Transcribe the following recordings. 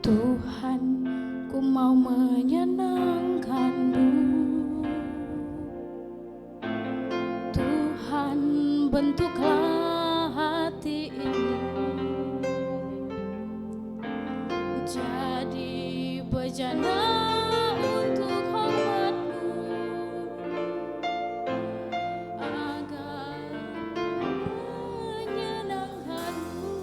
Tuhan, ku mau menyenangkan-Mu. Tuhan, bentuklah hati ini jadi bejana untuk hormat-Mu, agar menyenangkan-Mu.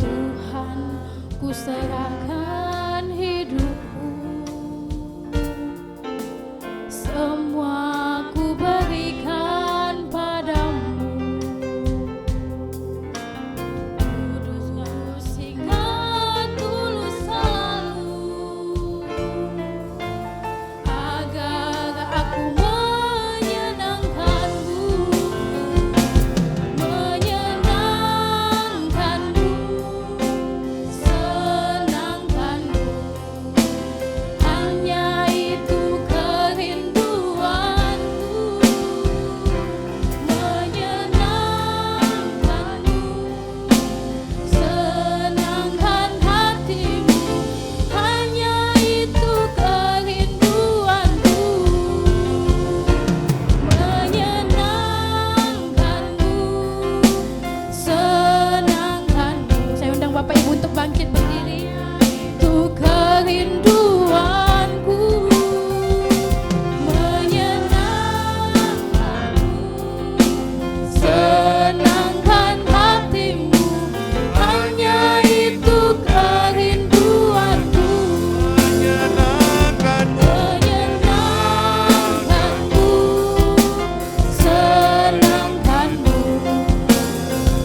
Tuhan, ku serahkan hidupku, semua ku berikan padamu. Kudus hingga tulus selalu, agar aku menyenangkan-Mu, menyenangkan-Mu, senangkan-Mu. Hanya itu kerinduanku, menyenangkan-Mu, senangkan hati-Mu. Hanya itu kerinduanku, menyenangkan-Mu, senangkan-Mu. Saya undang Bapak Ibu untuk bangkit berdiri. Itu kerinduanku, menyenangkan-Mu, senangkan hati-Mu. Hanya itu kerinduanku, menyenangkan-Mu, senangkan-Mu.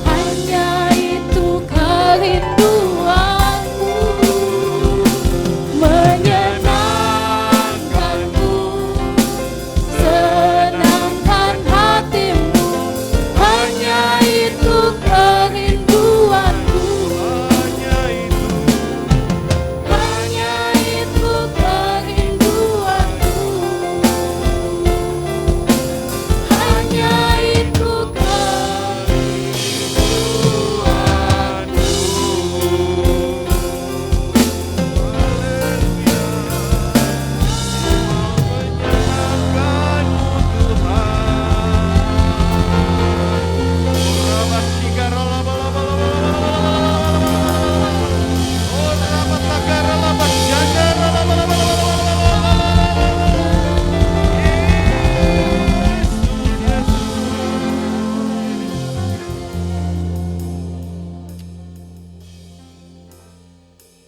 Hanya itu kerinduanku, menyenangkan-Mu, senangkan hati-Mu. Hanya itu kerinduanku, hanya itu kerinduanku, hanya itu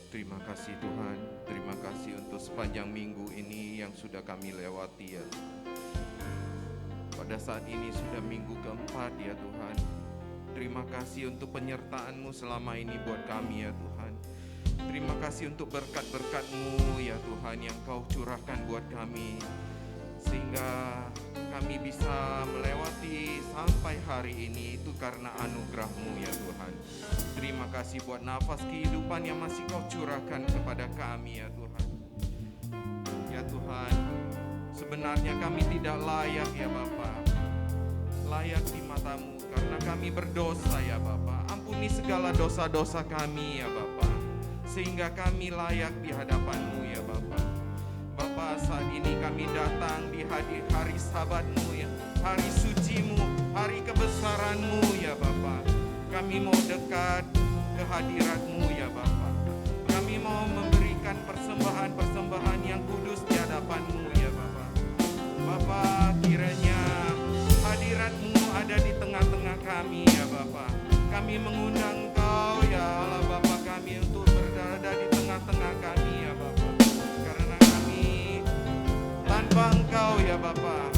Terima kasih Tuhan, terima kasih untuk sepanjang minggu ini yang sudah kami lewati ya Tuhan. Pada saat ini sudah minggu keempat ya Tuhan. Terima kasih untuk penyertaan-Mu selama ini buat kami ya Tuhan. Terima kasih untuk berkat-berkat-Mu ya Tuhan yang Kau curahkan buat kami, sehingga kami bisa melewati sampai hari ini. Itu karena anugerah-Mu ya Tuhan. Terima kasih buat nafas kehidupan yang masih Kau curahkan kepada kami ya Tuhan. Ya Tuhan, sebenarnya kami tidak layak ya Bapa, layak di mata-Mu karena kami berdosa ya Bapa. Ampuni segala dosa-dosa kami ya Bapa, sehingga kami layak di hadapan-Mu ya Bapa. Bapa, saat ini kami datang di hari Sabat-Mu ya, hari suci-Mu, hari kebesaran-Mu ya Bapa. Kami mau dekat ke hadirat-Mu ya Bapa. Kami mau memberikan persembahan-persembahan yang kudus di hadapan-Mu ya Bapa. Bapa, kiranya hadirat-Mu ada di tengah-tengah kami ya Bapa. Kami mengundang Engkau ya Allah Bapa kami untuk berada di tengah-tengah kami ya Bapa. Karena kami tanpa Engkau ya Bapa,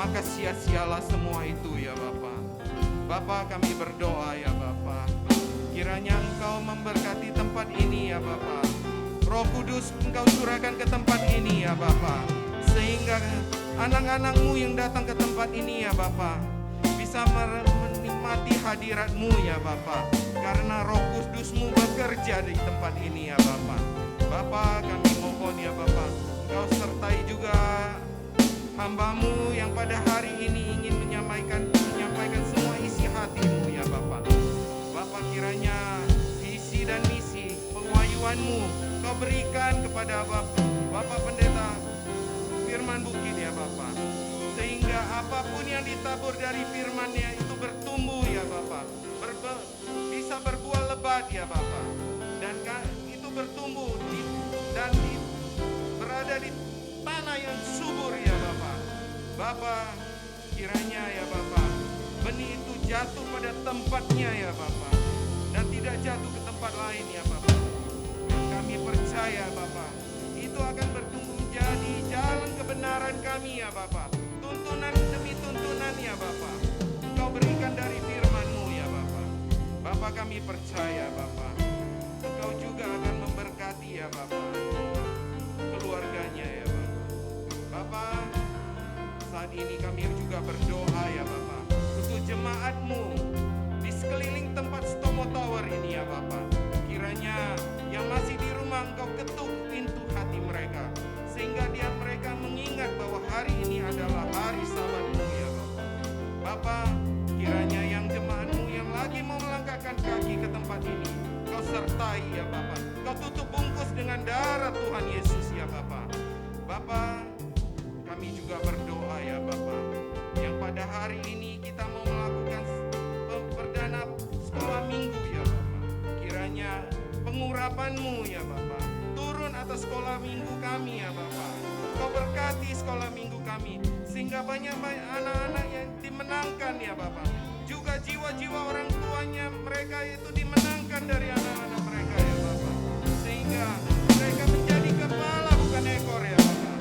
maka sia-sialah semua itu ya Bapa. Bapa, kami berdoa ya Bapa, kiranya Engkau memberkati tempat ini ya Bapa. Roh Kudus Engkau curahkan ke tempat ini ya Bapa, sehingga anak-anak-Mu yang datang ke tempat ini ya Bapa bisa menikmati hadirat-Mu ya Bapa, karena Roh Kudus-Mu bekerja di tempat ini ya Bapa. Bapa, kami mohon ya Bapa, Engkau sertai juga hamba-Mu yang pada hari ini ingin menyampaikan semua isi hati-Mu ya Bapa. Bapa, kiranya isi dan firman-Mu. Kau berikan kepada Bapak Pendeta Firman Bukit ya Bapak, sehingga apapun yang ditabur dari firman-Nya itu bertumbuh ya Bapak, bisa berbuah lebat ya Bapak, dan itu bertumbuh berada di tanah yang subur ya Bapak. Bapak, kiranya ya Bapak, benih itu jatuh pada tempatnya ya Bapak, dan tidak jatuh ke tempat lain ya Bapak. Kami percaya Bapak, itu akan bertumbuh menjadi jalan kebenaran kami ya Bapak. Tuntunan demi tuntunan ya Bapak, Engkau berikan dari firman-Mu ya Bapak. Bapak, kami percaya Bapak, Engkau juga akan memberkati ya Bapak keluarganya ya Bapak. Bapak, saat ini kami juga berdoa ya Bapak untuk jemaat-Mu di sekeliling tempat Stomo Tower ini ya Bapak. Kiranya yang masih di rumah Engkau ketuk pintu hati mereka, sehingga mereka mengingat bahwa hari ini adalah hari Sabat-Mu ya Bapak. Bapak, kiranya yang jemaat-Mu yang lagi mau melangkahkan kaki ke tempat ini, Kau sertai ya Bapak. Kau tutup bungkus dengan darah Tuhan Yesus ya Bapak. Bapak, kami juga berdoa ya Bapak, yang pada hari ini kita mau melakukan perdana sekolah minggu ya Bapak. Kiranya pengurapan-Mu ya Bapak turun atas sekolah minggu kami ya Bapak. Kau berkati sekolah minggu kami, sehingga banyak anak-anak yang dimenangkan ya Bapak. Juga jiwa-jiwa orang tuanya mereka itu dimenangkan dari anak-anak mereka ya Bapak, sehingga mereka menjadi kepala bukan ekor ya Bapak.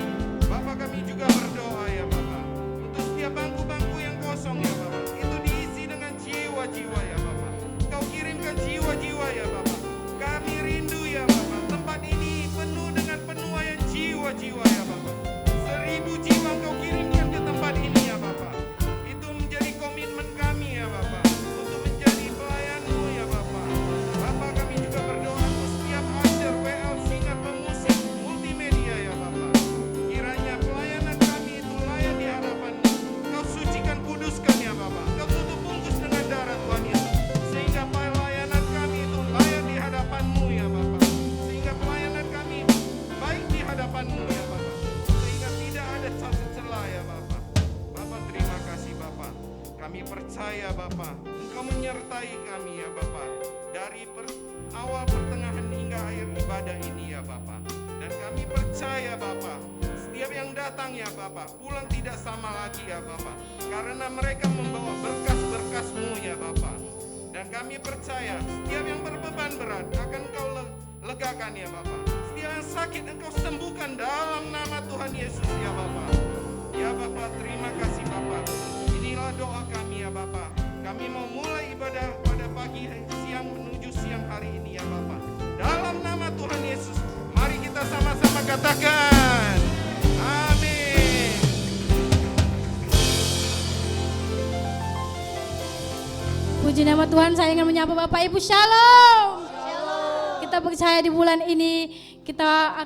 Bapak, kami juga berdoa ya Bapak untuk setiap bangku-bangku yang kosong ya Bapak, itu diisi dengan jiwa-jiwa ya Bapak. Kau kirimkan jiwa-jiwa ya Bapak. Kami rindu ya Bapak, tempat ini penuh dengan penuaian jiwa-jiwa ya Bapak. 1000 jiwa Kau kirimkan ke tempat ini ya Bapak. Itu menjadi komitmen kami ya Bapak, untuk menjadi pelayan-Mu ya Bapak. Bapak, kami juga berdoa untuk setiap usher, WL, singer, pemusik, multimedia ya Bapak. Kiranya pelayanan kami itu layak di hadapan-Mu. Kau sucikan, kuduskan ya Bapak. Kau tutup bungkus dengan darah Tuhan Yesus, sehingga pelayanan kami itu layak di hadapan-Mu ya Bapak. Sehingga pelayanan kami baik di hadapan-Mu ya Bapak, sehingga tidak ada cacat celah ya Bapak. Bapak, terima kasih Bapak. Kami percaya Bapak, Engkau menyertai kami ya Bapak, dari awal, pertengahan hingga akhir ibadah ini ya Bapak. Dan kami percaya Bapak, setiap yang datang ya Bapak, pulang tidak sama lagi ya Bapak, karena mereka membawa berkas-berkas-Mu ya Bapak. Dan kami percaya setiap yang berbeban berat akan Engkau legakan ya Bapak. Setiap yang sakit Engkau sembuhkan dalam nama Tuhan Yesus ya Bapak. Ya Bapak, terima kasih Bapak. Inilah doa kami ya Bapak. Kami mau mulai ibadah pada pagi, siang menuju siang hari ini ya Bapak. Dalam nama Tuhan Yesus, mari kita sama-sama katakan amin. Puji nama Tuhan, saya ingin menyapa Bapak Ibu, Shalom. Kita percaya di bulan ini kita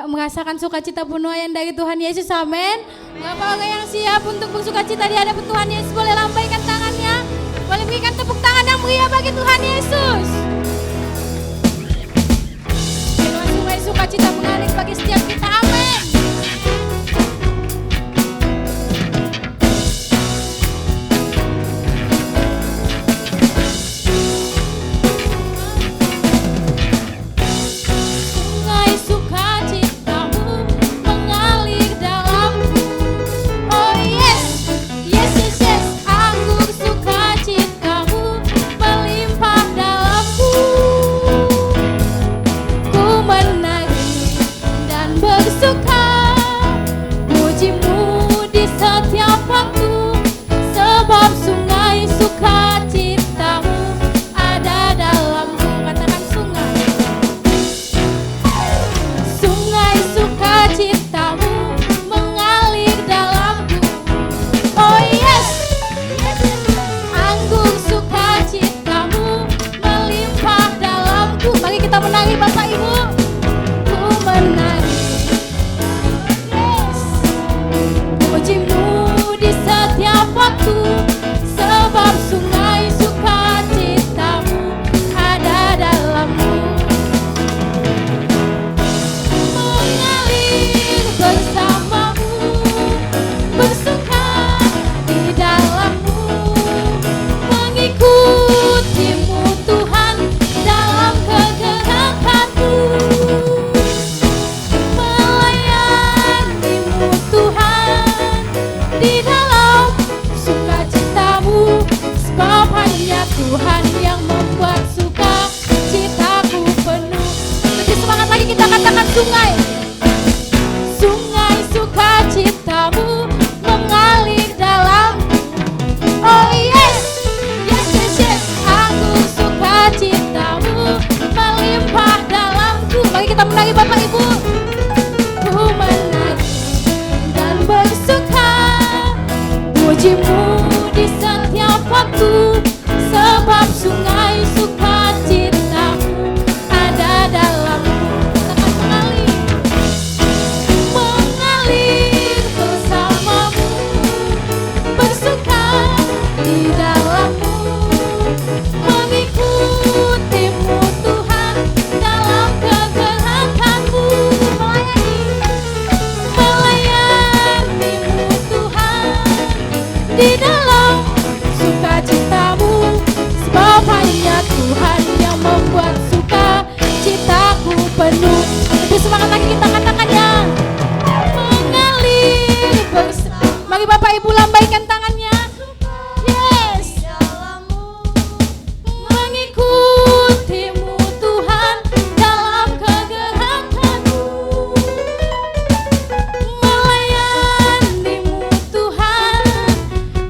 merasakan sukacita penuaian dari Tuhan Yesus, amin. Bapak orang yang siap untuk bersukacita di hadapan Tuhan Yesus, boleh lambaikan tangannya, boleh berikan tepuk tangan yang meriah bagi Tuhan Yesus. Biarlah sungai sukacita mengalir bagi setiap kita, amin. Anggur sukacitamu melimpah dalam yang membuat suka citaku penuh. Lebih semangat lagi kita katakan sungai. Sungai sukacitamu mengalir dalam. Oh yes, yes yes yes. Aku sukacitamu melimpah dalamku. Mari kita menari Bapak Ibu. Ku menari dan bersuka, pujimu di setiap waktu, sebab sungai sukacitamu ada dalamku. Katakan mengalir bersamamu, bersuka di dalammu, mengikutimu Tuhan dalam kegerakanmu, melayanimu Tuhan di dalam sukacitamu, sebab hanya Tuhan yang membuat suka citaku penuh. Lebih semangat lagi kita katakannya. Mengalir bersama. Mari Bapak Ibu lambaikan tangannya. Yes. Mengikutimu Tuhan dalam kegerakanmu, melayanimu Tuhan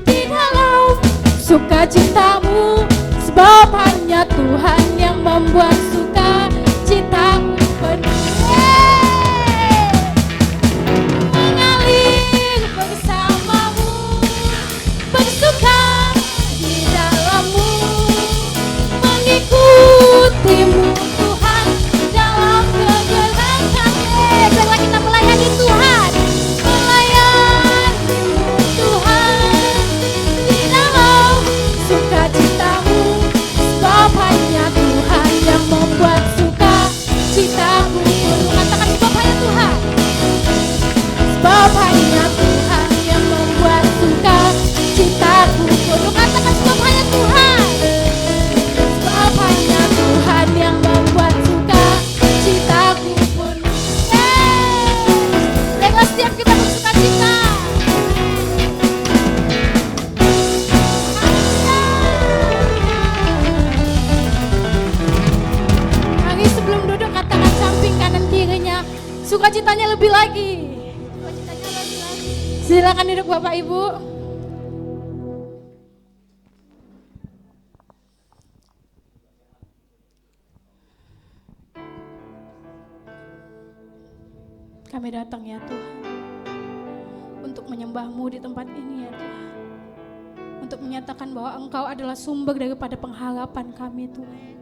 di dalam sukacitamu, sebab hanya Tuhan yang membuat suka citaku penuh. Mengalir bersamamu, bersuka di dalammu, mengikutimu Tuhan dalam kegerakanmu. Setelah kita melayani Tuhan, melayanimu Tuhan di dalam sukacitamu, sebab hanya Tuhan yang membuat suka citaku penuh. Katakan sebab hanya Tuhan. Sebab hanya Tuhan yang membuat suka citaku penuh. Katakan sebab hanya Tuhan. Sebab hanya Tuhan yang membuat suka citaku penuh. Dengan setiap kita bersuka cita. Mari sebelum duduk katakan samping kanan kirinya, sukacitanya lebih lagi. Silakan duduk Bapak Ibu. Kami datang ya Tuhan, untuk menyembah-Mu di tempat ini ya Tuhan, untuk menyatakan bahwa Engkau adalah sumber daripada pengharapan kami Tuhan.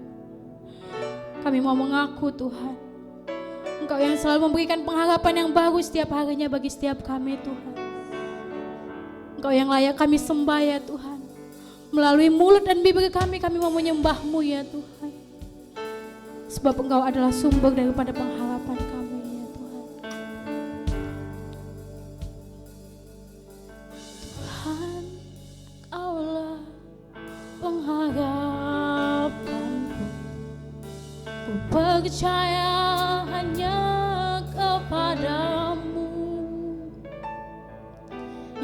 Kami mau mengaku Tuhan, Engkau yang selalu memberikan pengharapan yang baru setiap harinya bagi setiap kami Tuhan. Engkau yang layak kami sembah ya Tuhan. Melalui mulut dan bibir kami mau menyembah-Mu ya Tuhan. Sebab Engkau adalah sumber daripada pengharapan kami ya Tuhan. Tuhan, Engkaulah pengharapanku. Ku percaya hanya kepadamu,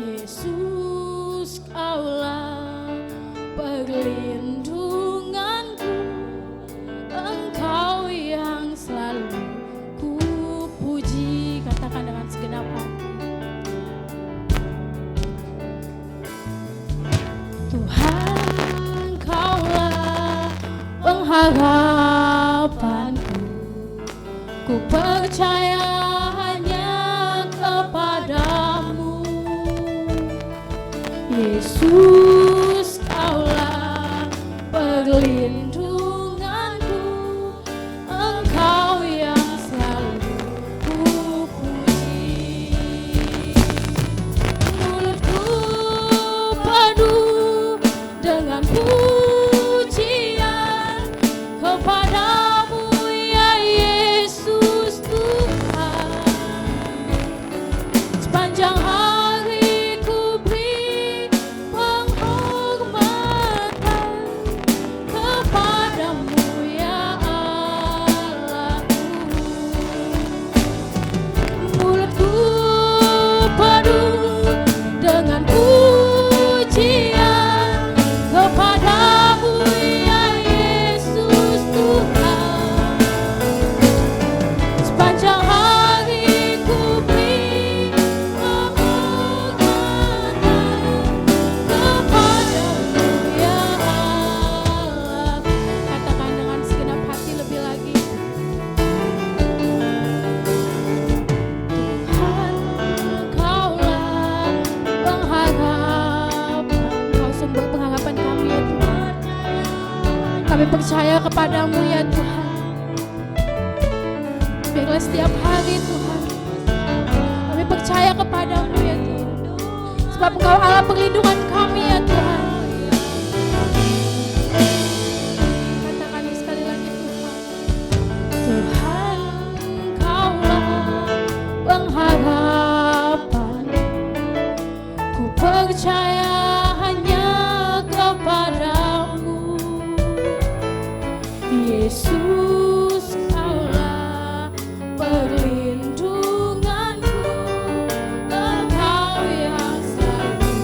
Yesus, Kaulah perlindunganku, Engkau yang selalu ku puji. Katakan dengan segenap hati. Tuhan, Kaulah pengharapanku, ku percaya hanya kepadamu, Yesus, Kaulah perlindunganku, Engkau yang selalu ku puji. Mulutku penuh dengan pujian kepadamu ya Yesus Tuhan. Sepanjang hari ku beri penghormatan kepadamu ya Allahku. Mulutku penuh dengan pujian kepadamu ya percaya kepadamu ya Tuhan. Biarlah setiap hari Tuhan kami percaya kepadamu ya Tuhan. Sebab Engkau Allah perlindungan kami ya Tuhan. Katakan sekali lagi Tuhan. Tuhan Engkaulah pengharapan. Ku percaya hanya kepadamu. Yesus Kaulah perlindunganku. Engkau yang selalu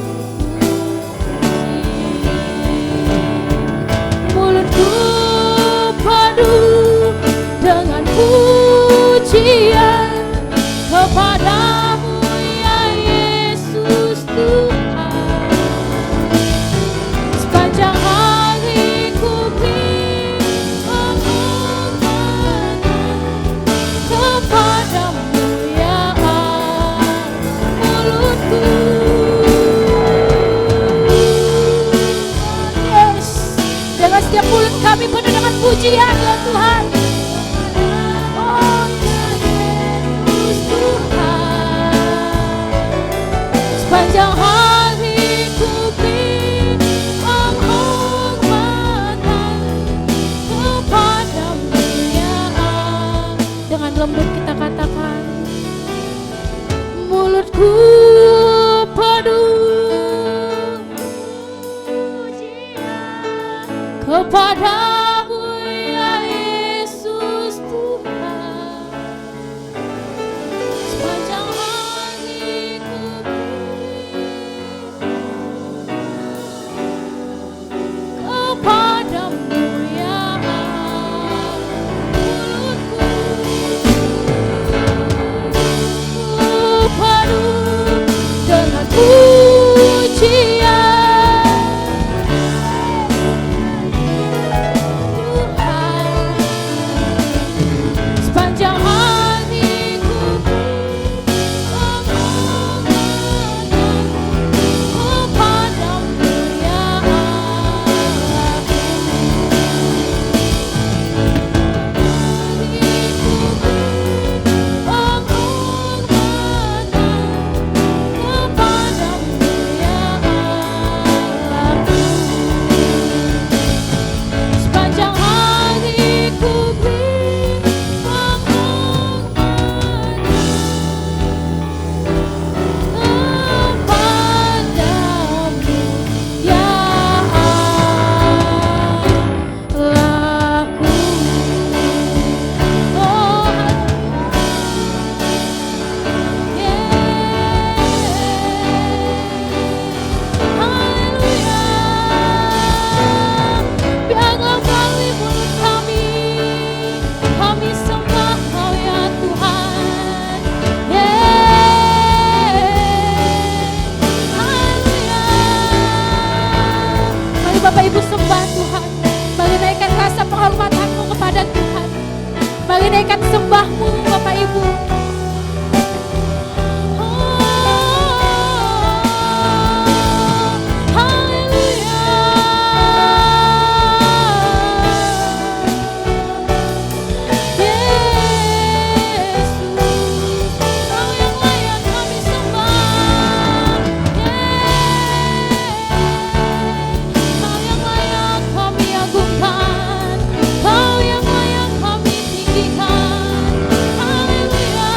mulutku penuh dengan pujian kepadamu ya Yesus Tuhan. Sepanjang hari ku beri penghormatan kepadamu ya Allah. Mulutku yes, dengan setiap mulut kami penuh dengan pujian ya Tuhan. Oh ya Yesus Tuhan. Sepanjang hari ku beri penghormatan kepadamu ya Allah. Dengan lembut kita katakan, mulutku penuh pujian kepadamu ya Yesus Tuhan. Sepanjang hari ku kepadamu ya Allah. Mulutku penuh dengan pujian Tuhan. Sepanjang hari ku penghormatan kepadamu ya Allah. Sepanjang hari ku beri penghormatan kepadamu ya Allahku. Oh haleluya. Biarlah melalui mulut kami sembah Kau ya Tuhan. Haleluya. Mari Bapak Ibu sembah Tuhan. Mari naikkan rasa penghormatanmu kepada Tuhan. Mari naikkan sembahmu Bapak Ibu. Haleluya. Yesus, Kau yang layak kami sembah. Kau yang layak kami agungkan. Kau yang layak kami tinggikan. Haleluya.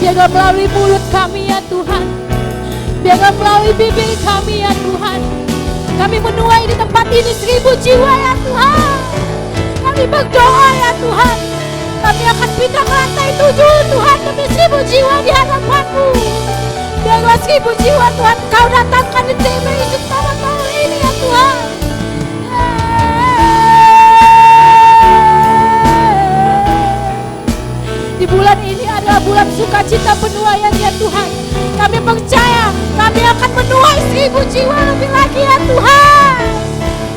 Biarlah melalui mulut kami ya Tuhan. Biarlah melalui bibir kami ya Tuhan. Kami menuai di tempat ini 1000 jiwa ya Tuhan. Kami berdoa ya Tuhan. Kami akan pindah ke lantai 7 Tuhan demi 1000 jiwa di hadapan-Mu. Biarlah 1000 jiwa Tuhan Kau datangkan di TBI Utama tahun ini ya Tuhan. Di bulan ini adalah bulan sukacita penuaian ya Tuhan. Kami percaya kami akan menuai 1000 jiwa lebih lagi ya Tuhan.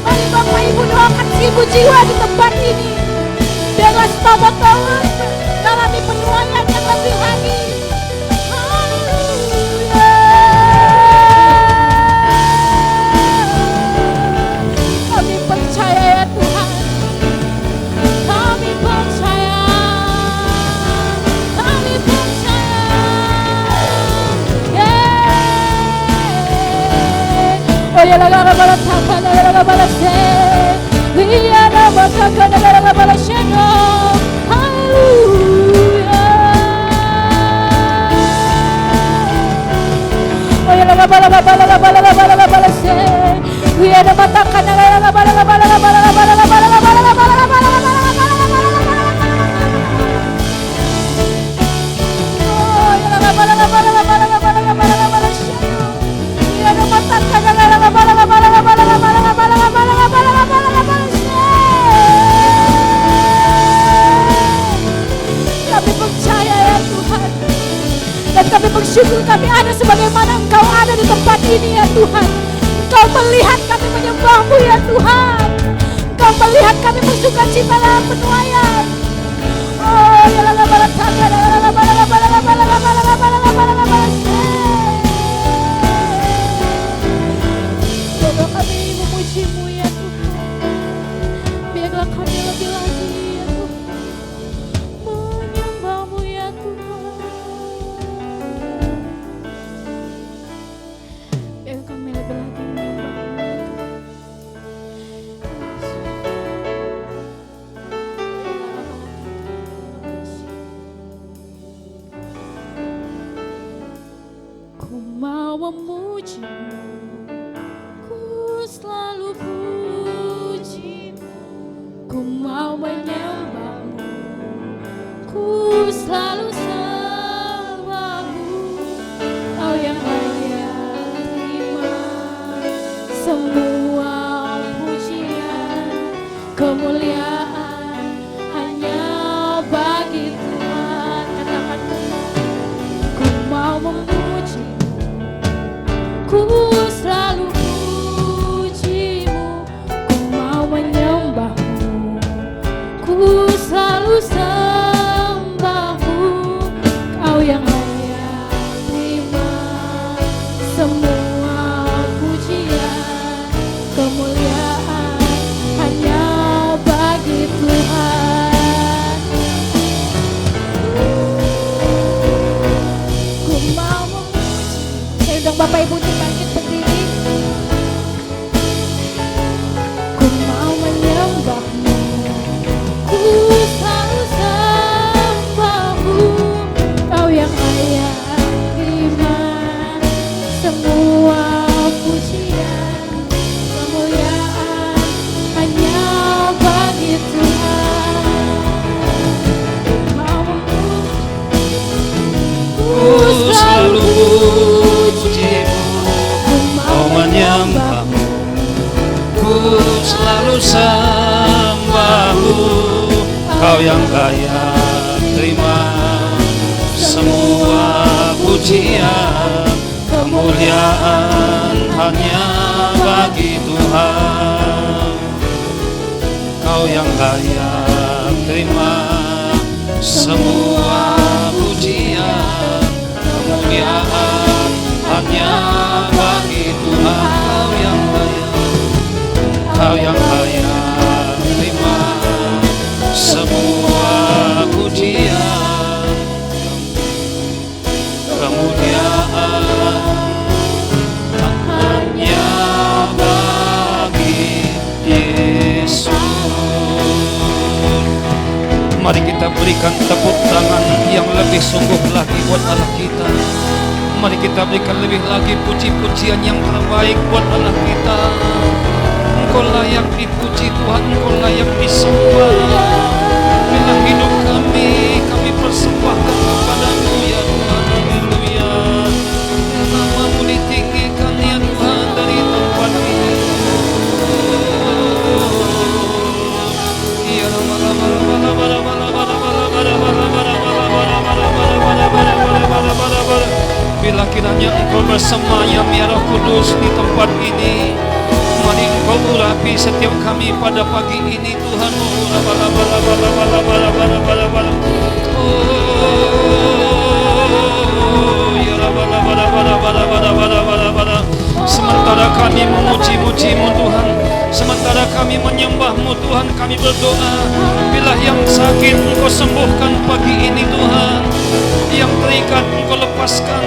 Mari Bapak Ibu doakan 1000 jiwa di tempat ini. Biarlah Bapak Tuhan mengalami penuaian yang lebih lagi. Haleluya. ya laga bala taka laga bala se. Iya nama taka laga bala sheno. Haleluya. Oh ya laga bala se. Iya nama taka laga bala. Kami percaya ya Tuhan, dan kami bersyukur kami ada sebagaimana Engkau ada di tempat ini ya Tuhan. Engkau melihat kami menyembah-Mu ya Tuhan. Engkau melihat kami bersuka cita dalam penuaian. Oh ya la bala taka la bala biarlah kami memuji-Mu ya Tuhan. Biarlah kami lebih lagi ya Tuhan menyembah-Mu ya Tuhan. Biarlah kami lebih lagi menyembah-Mu ya Tuhan. Ku mau memuji-Mu, ku selalu puji-Mu. Ku mau menyembah-Mu, ku selalu sembah-Mu. Kau yang layak terima semua pujian, kemuliaan hanya bagi Tuhan. Katakan ku mau memuji-Mu, ku selalu puji-Mu. Ku mau menyembah-Mu, ku selalu sembah-Mu. Kau yang layak terima semua pujian, kemuliaan hanya bagi Tuhan. Ku mau memuji. Saya undang Bapak Ibu untuk bangkit berdiri. Ku mau menyembah-Mu, ku selalu sembah-Mu. Kau yang layak terima semua pujian, kemuliaan hanya bagi Tuhan. Ku mau memuji, ku selalu puji-Mu. Ku mau menyembah-Mu, ku selalu sembah-Mu. Kau yang layak terima semua pujian, kemuliaan hanya bagi Tuhan. Kau yang layak terima semua pujian, kemuliaan hanya bagi Tuhan. Kau yang layak terima semua pujian, kemuliaan hanya bagi Yesus. Mari kita berikan tepuk tangan yang lebih sungguh lagi buat Allah kita. Mari kita berikan lebih lagi puji-pujian yang terbaik buat Allah kita. Engkau layak dipuji Tuhan, Engkau layak disembah. Bila hidup kami persembahkan kepada-Mu ya Tuhan. Haleluya. Nama-Mu ditinggikan ya Tuhan dari tempat ini. Ya bila kiranya Engkau bersemayam ya Roh Kudus di tempat ini, mari Engkau urapi setiap kami pada pagi ini Tuhan. Sementara kami memuji-muji-Mu Tuhan, sementara kami menyembah-Mu Tuhan, kami berdoa, bila yang sakit Engkau sembuhkan pagi ini Tuhan, yang terikat Engkau lepaskan,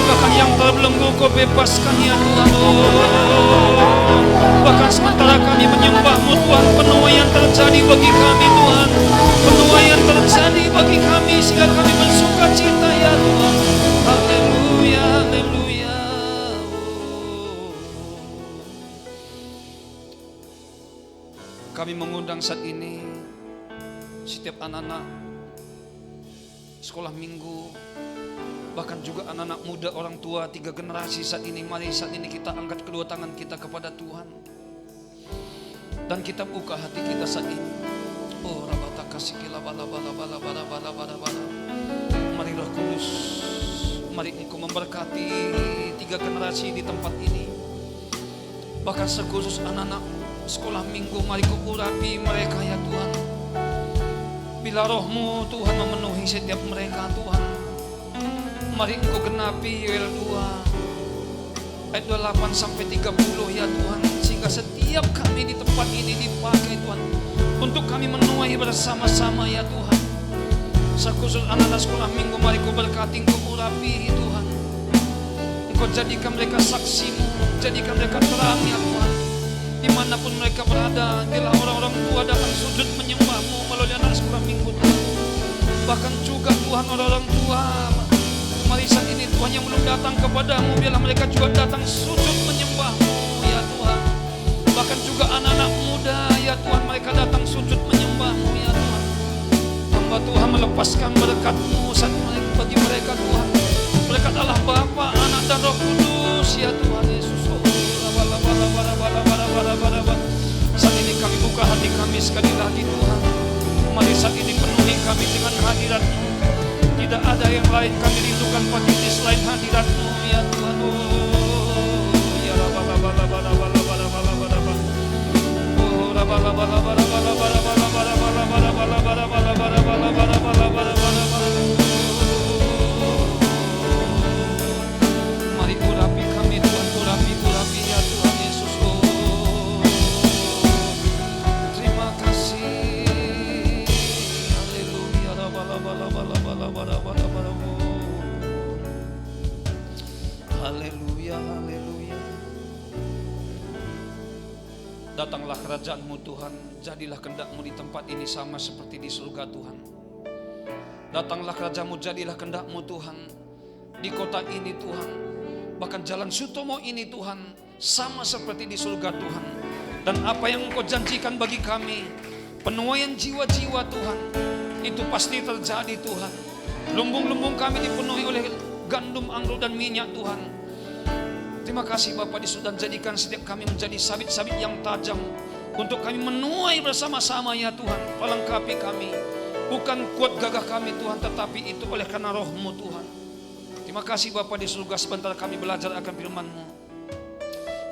bahkan yang terbelenggu Engkau bebaskan ya Tuhan. Bahkan sementara kami menyembah-Mu Tuhan, penuaian terjadi bagi kami Tuhan, penuaian terjadi bagi kami sehingga kami bersuka cita ya Tuhan. Haleluya, haleluya. Kami mengundang saat ini setiap anak-anak sekolah minggu, bahkan juga anak-anak muda, orang tua, 3 generasi saat ini. Mari saat ini kita angkat kedua tangan kita kepada Tuhan dan kita buka hati kita saat ini. Oh, rabata kasikila bala bala bala bala bala bala bala. Mari Roh Kudus, mari Engkau memberkati 3 generasi di tempat ini. Bahkan sekhusus anak-anak sekolah minggu, mari Kau urapi mereka ya Tuhan. Bila Roh-Mu Tuhan memenuhi setiap mereka Tuhan, mari Engkau genapi Yoel 2 ayat 28 sampai 30 ya Tuhan, sehingga setiap kami di tempat ini dipakai Tuhan untuk kami menuai bersama-sama ya Tuhan. Sekhusus anak-anak sekolah minggu, mari Kau berkati, Engkau urapi Tuhan. Engkau jadikan mereka saksi-Mu, jadikan mereka terang ya Tuhan, dimanapun mereka berada. Bila orang-orang tua datang sujud menyembah-Mu melalui anak sekolah minggu Tuhan, bahkan juga Tuhan orang-orang tua, mari saat ini Tuhan yang belum datang kepadamu, biarlah mereka juga datang sujud menyembah-Mu ya Tuhan. Bahkan juga anak-anak muda ya Tuhan, mereka datang sujud menyembah-Mu ya Tuhan. Hamba Tuhan melepaskan berkat-Mu saat bagi mereka Tuhan, berkat Allah Bapa, Anak dan Roh Kudus ya Tuhan Yesus. Saat ini kami buka hati kami sekali lagi Tuhan. Mari saat ini penuhi kami dengan hadirat-Mu. Tidak ada yang lain kami rindukan pagi ini selain hadirat-Mu ya Tuhan. Ya mari urapi kami Tuhan, urapi ya Tuhan Yesus. Terima kasih. Haleluya. Haleluya, haleluya. Datanglah kerajaan-Mu Tuhan, jadilah kehendak-Mu di tempat ini sama seperti di surga Tuhan. Datanglah kerajaan-Mu, jadilah kehendak-Mu Tuhan di kota ini Tuhan. Bahkan jalan Sutomo ini Tuhan sama seperti di surga Tuhan. Dan apa yang Engkau janjikan bagi kami, penuaian jiwa-jiwa Tuhan, itu pasti terjadi Tuhan. Lumbung-lumbung kami dipenuhi oleh gandum, anggur dan minyak Tuhan. Terima kasih Bapak, sudah jadikan setiap kami menjadi sabit-sabit yang tajam untuk kami menuai bersama-sama ya Tuhan. Pelengkapi kami, bukan kuat gagah kami Tuhan, tetapi itu oleh karena Roh-Mu Tuhan. Terima kasih Bapak di surga, sebentar kami belajar akan firman-Mu.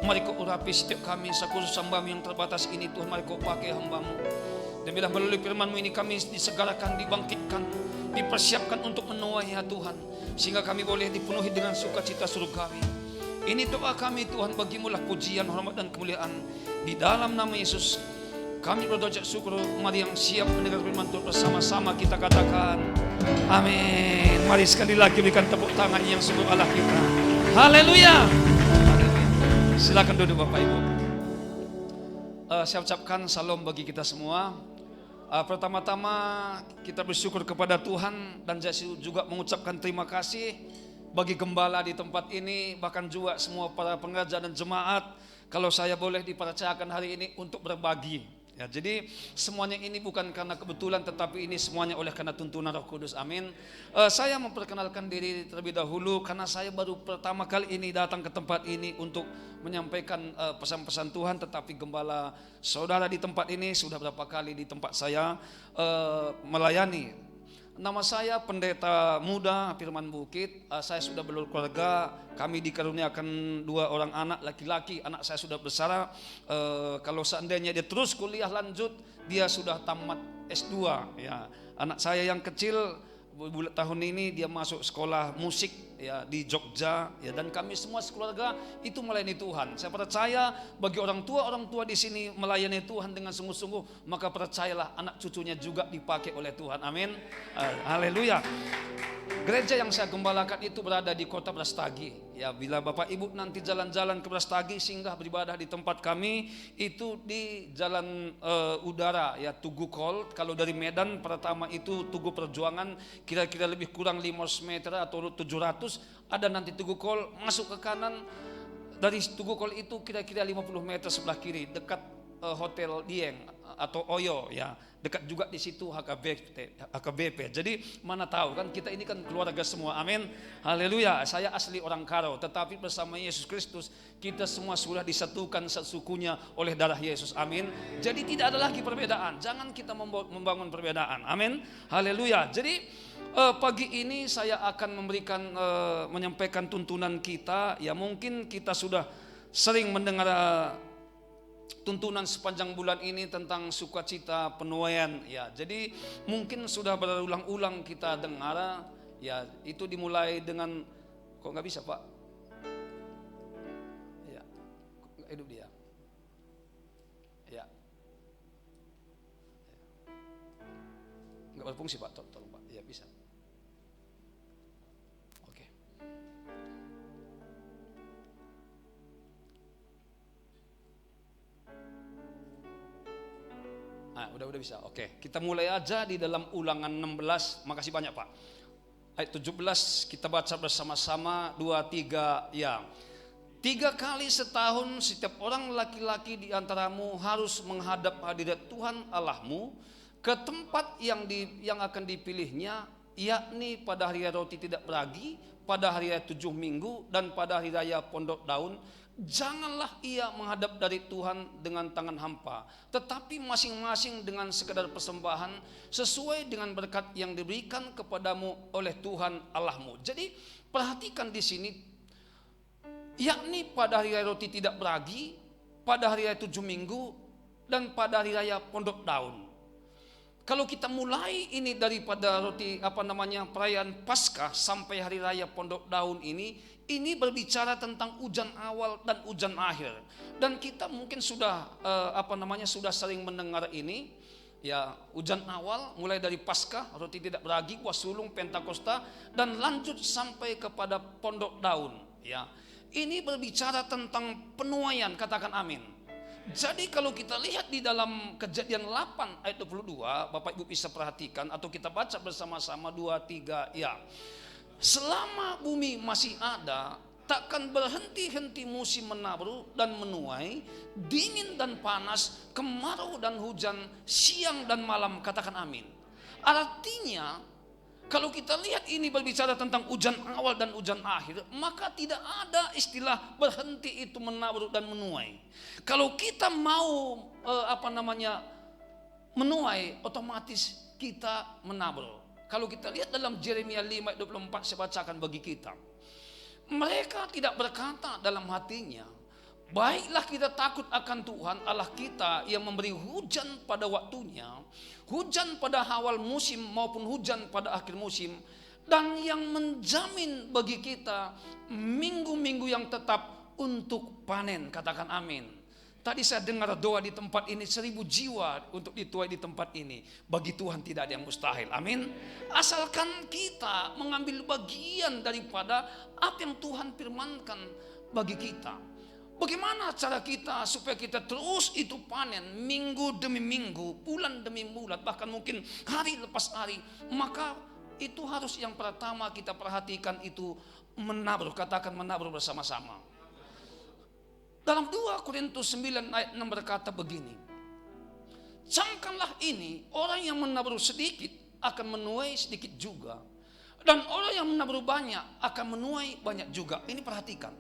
Mari Kau urapi setiap kami, sekhusus hamba-Mu yang terbatas ini Tuhan. Mari Kau pakai hamba-Mu. Dan bila melalui firman-Mu ini kami disegerakan, dibangkitkan, dipersiapkan untuk menuai ya Tuhan, sehingga kami boleh dipenuhi dengan sukacita surgawi. Ini doa kami Tuhan, bagimu lah pujian, hormat dan kemuliaan. Di dalam nama Yesus kami berdoa syukur. Mari yang siap mendengar firman Tuhan bersama-sama kita katakan amin. Mari sekali lagi berikan tepuk tangan yang sungguh Allah kita. Haleluya. Silakan duduk Bapak Ibu. Saya ucapkan salam bagi kita semua. Pertama-tama kita bersyukur kepada Tuhan, dan saya juga mengucapkan terima kasih bagi gembala di tempat ini, bahkan juga semua para pengajar dan jemaat, kalau saya boleh dipercayakan hari ini untuk berbagi. Ya, jadi semuanya ini bukan karena kebetulan, tetapi ini semuanya oleh karena tuntunan Roh Kudus. Amin. Saya memperkenalkan diri terlebih dahulu karena saya baru pertama kali ini datang ke tempat ini untuk menyampaikan pesan-pesan Tuhan, tetapi gembala saudara di tempat ini sudah berapa kali di tempat saya melayani. Nama saya Pendeta Muda Firman Bukit. Saya sudah berkeluarga. Kami dikaruniakan 2 orang anak laki-laki. Anak saya sudah besar. Kalau seandainya dia terus kuliah lanjut, dia sudah tamat S2. Ya, anak saya yang kecil bulan tahun ini dia masuk sekolah musik ya di Jogja ya, dan kami semua sekeluarga itu melayani Tuhan. Saya percaya bagi orang tua di sini melayani Tuhan dengan sungguh-sungguh, maka percayalah anak cucunya juga dipakai oleh Tuhan. Amin. Haleluya. Gereja yang saya gembalakan itu berada di kota Brastagi. Ya, bila Bapak Ibu nanti jalan-jalan ke Brastagi, singgah beribadah di tempat kami itu di jalan udara ya, Tugu Kol. Kalau dari Medan pertama itu Tugu Perjuangan, kira-kira lebih kurang 500 meter atau 700, ada nanti Tugu Kol, masuk ke kanan. Dari Tugu Kol itu kira-kira 50 meter sebelah kiri dekat Hotel Dieng atau Oyo ya, dekat juga di situ HKBP. Jadi mana tahu kan, kita ini kan keluarga semua. Amin. Haleluya. Saya asli orang Karo, tetapi bersama Yesus Kristus kita semua sudah disatukan sesukunya oleh darah Yesus. Amin. Jadi tidak ada lagi perbedaan. Jangan kita membangun perbedaan. Amin. Haleluya. Jadi pagi ini saya akan menyampaikan tuntunan kita. Ya, mungkin kita sudah sering mendengar tuntunan sepanjang bulan ini tentang sukacita penuaian ya. Jadi mungkin sudah berulang-ulang kita dengar ya, itu dimulai dengan, kok nggak bisa Pak ya, hidup dia ya, nggak berfungsi Pak, tolong Pak ya, bisa. Oke. Udah bisa. Oke, kita mulai aja di dalam Ulangan 16. Makasih banyak Pak. Ayat 17 kita baca bersama-sama, 2, 3 ya. 3 kali setahun setiap orang laki-laki di antaramu harus menghadap hadirat Tuhan Allahmu ke tempat yang akan dipilihnya, yakni pada hari raya roti tidak beragi, pada hari raya 7 minggu, dan pada hari raya pondok daun. Janganlah ia menghadap dari Tuhan dengan tangan hampa, tetapi masing-masing dengan sekedar persembahan sesuai dengan berkat yang diberikan kepadamu oleh Tuhan Allahmu. Jadi perhatikan di sini, yakni pada hari raya roti tidak beragi, pada hari raya 7 minggu, dan pada hari raya pondok daun. Kalau kita mulai ini daripada perayaan Paskah sampai hari raya pondok daun ini berbicara tentang hujan awal dan hujan akhir. Dan kita mungkin sudah sudah sering mendengar ini ya, hujan awal mulai dari Paskah, roti tidak beragi, kuah sulung, Pentakosta, dan lanjut sampai kepada pondok daun ya. Ini berbicara tentang penuaian, katakan amin. Jadi kalau kita lihat di dalam Kejadian 8 ayat 22, Bapak Ibu bisa perhatikan atau kita baca bersama-sama 2, 3 ya. Selama bumi masih ada, takkan berhenti-henti musim menabur dan menuai, dingin dan panas, kemarau dan hujan, siang dan malam, katakan amin. Artinya kalau kita lihat ini berbicara tentang hujan awal dan hujan akhir, maka tidak ada istilah berhenti itu menabur dan menuai. Kalau kita mau menuai, otomatis kita menabur. Kalau kita lihat dalam Yeremia 5 ayat 24, saya bacakan bagi kita. Mereka tidak berkata dalam hatinya, baiklah kita takut akan Tuhan Allah kita yang memberi hujan pada waktunya, hujan pada awal musim maupun hujan pada akhir musim, dan yang menjamin bagi kita minggu-minggu yang tetap untuk panen, katakan amin. Tadi saya dengar doa di tempat ini, 1000 jiwa untuk dituai di tempat ini. Bagi Tuhan tidak ada yang mustahil, amin. Asalkan kita mengambil bagian daripada apa yang Tuhan firmankan bagi kita. Bagaimana cara kita supaya kita terus itu panen minggu demi minggu, bulan demi bulan, bahkan mungkin hari lepas hari. Maka itu harus yang pertama kita perhatikan itu menabur, katakan menabur bersama-sama. Dalam 2 Korintus 9 ayat 6 berkata begini, camkanlah ini, orang yang menabur sedikit akan menuai sedikit juga, dan orang yang menabur banyak akan menuai banyak juga. Ini perhatikan.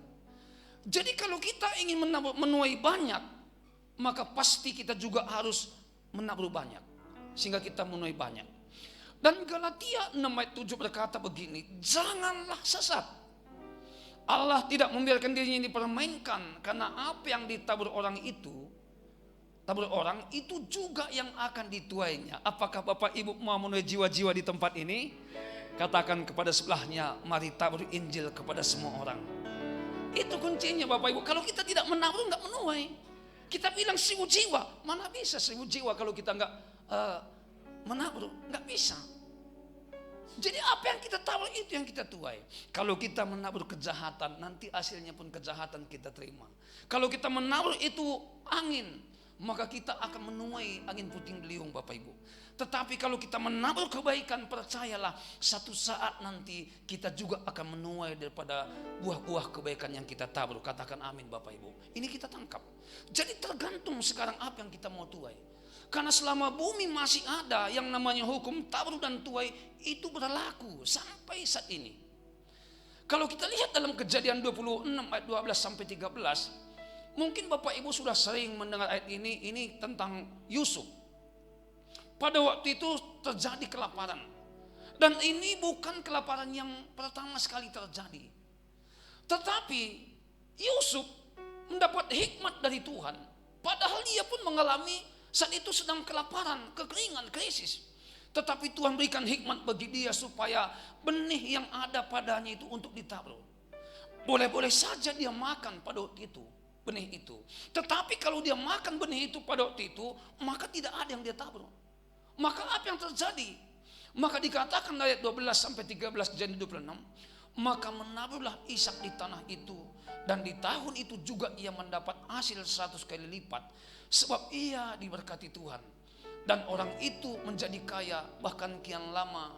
Jadi kalau kita ingin menuai banyak, maka pasti kita juga harus menabur banyak, sehingga kita menuai banyak. Dan Galatia 6 ayat 7 berkata begini, janganlah sesat. Allah tidak membiarkan dirinya dipermainkan, karena apa yang ditabur orang itu juga yang akan dituainya. Apakah Bapak Ibu mau menuai jiwa-jiwa di tempat ini? Katakan kepada sebelahnya, mari tabur Injil kepada semua orang. Itu kuncinya Bapak Ibu. Kalau kita tidak menabur, nggak menuai. Kita bilang 1000 jiwa, mana bisa 1000 jiwa kalau kita nggak menabur, nggak bisa. Jadi apa yang kita tabur itu yang kita tuai. Kalau kita menabur kejahatan, nanti hasilnya pun kejahatan kita terima. Kalau kita menabur itu angin, maka kita akan menuai angin puting beliung Bapak Ibu. Tetapi kalau kita menabur kebaikan, percayalah satu saat nanti kita juga akan menuai daripada buah-buah kebaikan yang kita tabur. Katakan amin Bapak Ibu. Ini kita tangkap. Jadi tergantung sekarang apa yang kita mau tuai. Karena selama bumi masih ada yang namanya hukum tabur dan tuai itu berlaku sampai saat ini. Kalau kita lihat dalam Kejadian 26 ayat 12 sampai 13, mungkin Bapak Ibu sudah sering mendengar ayat ini tentang Yusuf. Pada waktu itu terjadi kelaparan. Dan ini bukan kelaparan yang pertama sekali terjadi. Tetapi Yusuf mendapat hikmat dari Tuhan. Padahal dia pun mengalami saat itu sedang kelaparan, kekeringan, krisis. Tetapi Tuhan berikan hikmat bagi dia supaya benih yang ada padanya itu untuk ditabur. Boleh-boleh saja dia makan pada waktu itu, benih itu. Tetapi kalau dia makan benih itu pada waktu itu, maka tidak ada yang dia tabur. Maka apa yang terjadi? Maka dikatakan ayat 12 sampai 13 Kejadian 26, maka menaburlah Ishak di tanah itu, dan di tahun itu juga ia mendapat hasil 100 kali lipat, sebab ia diberkati Tuhan. Dan orang itu menjadi kaya, bahkan kian lama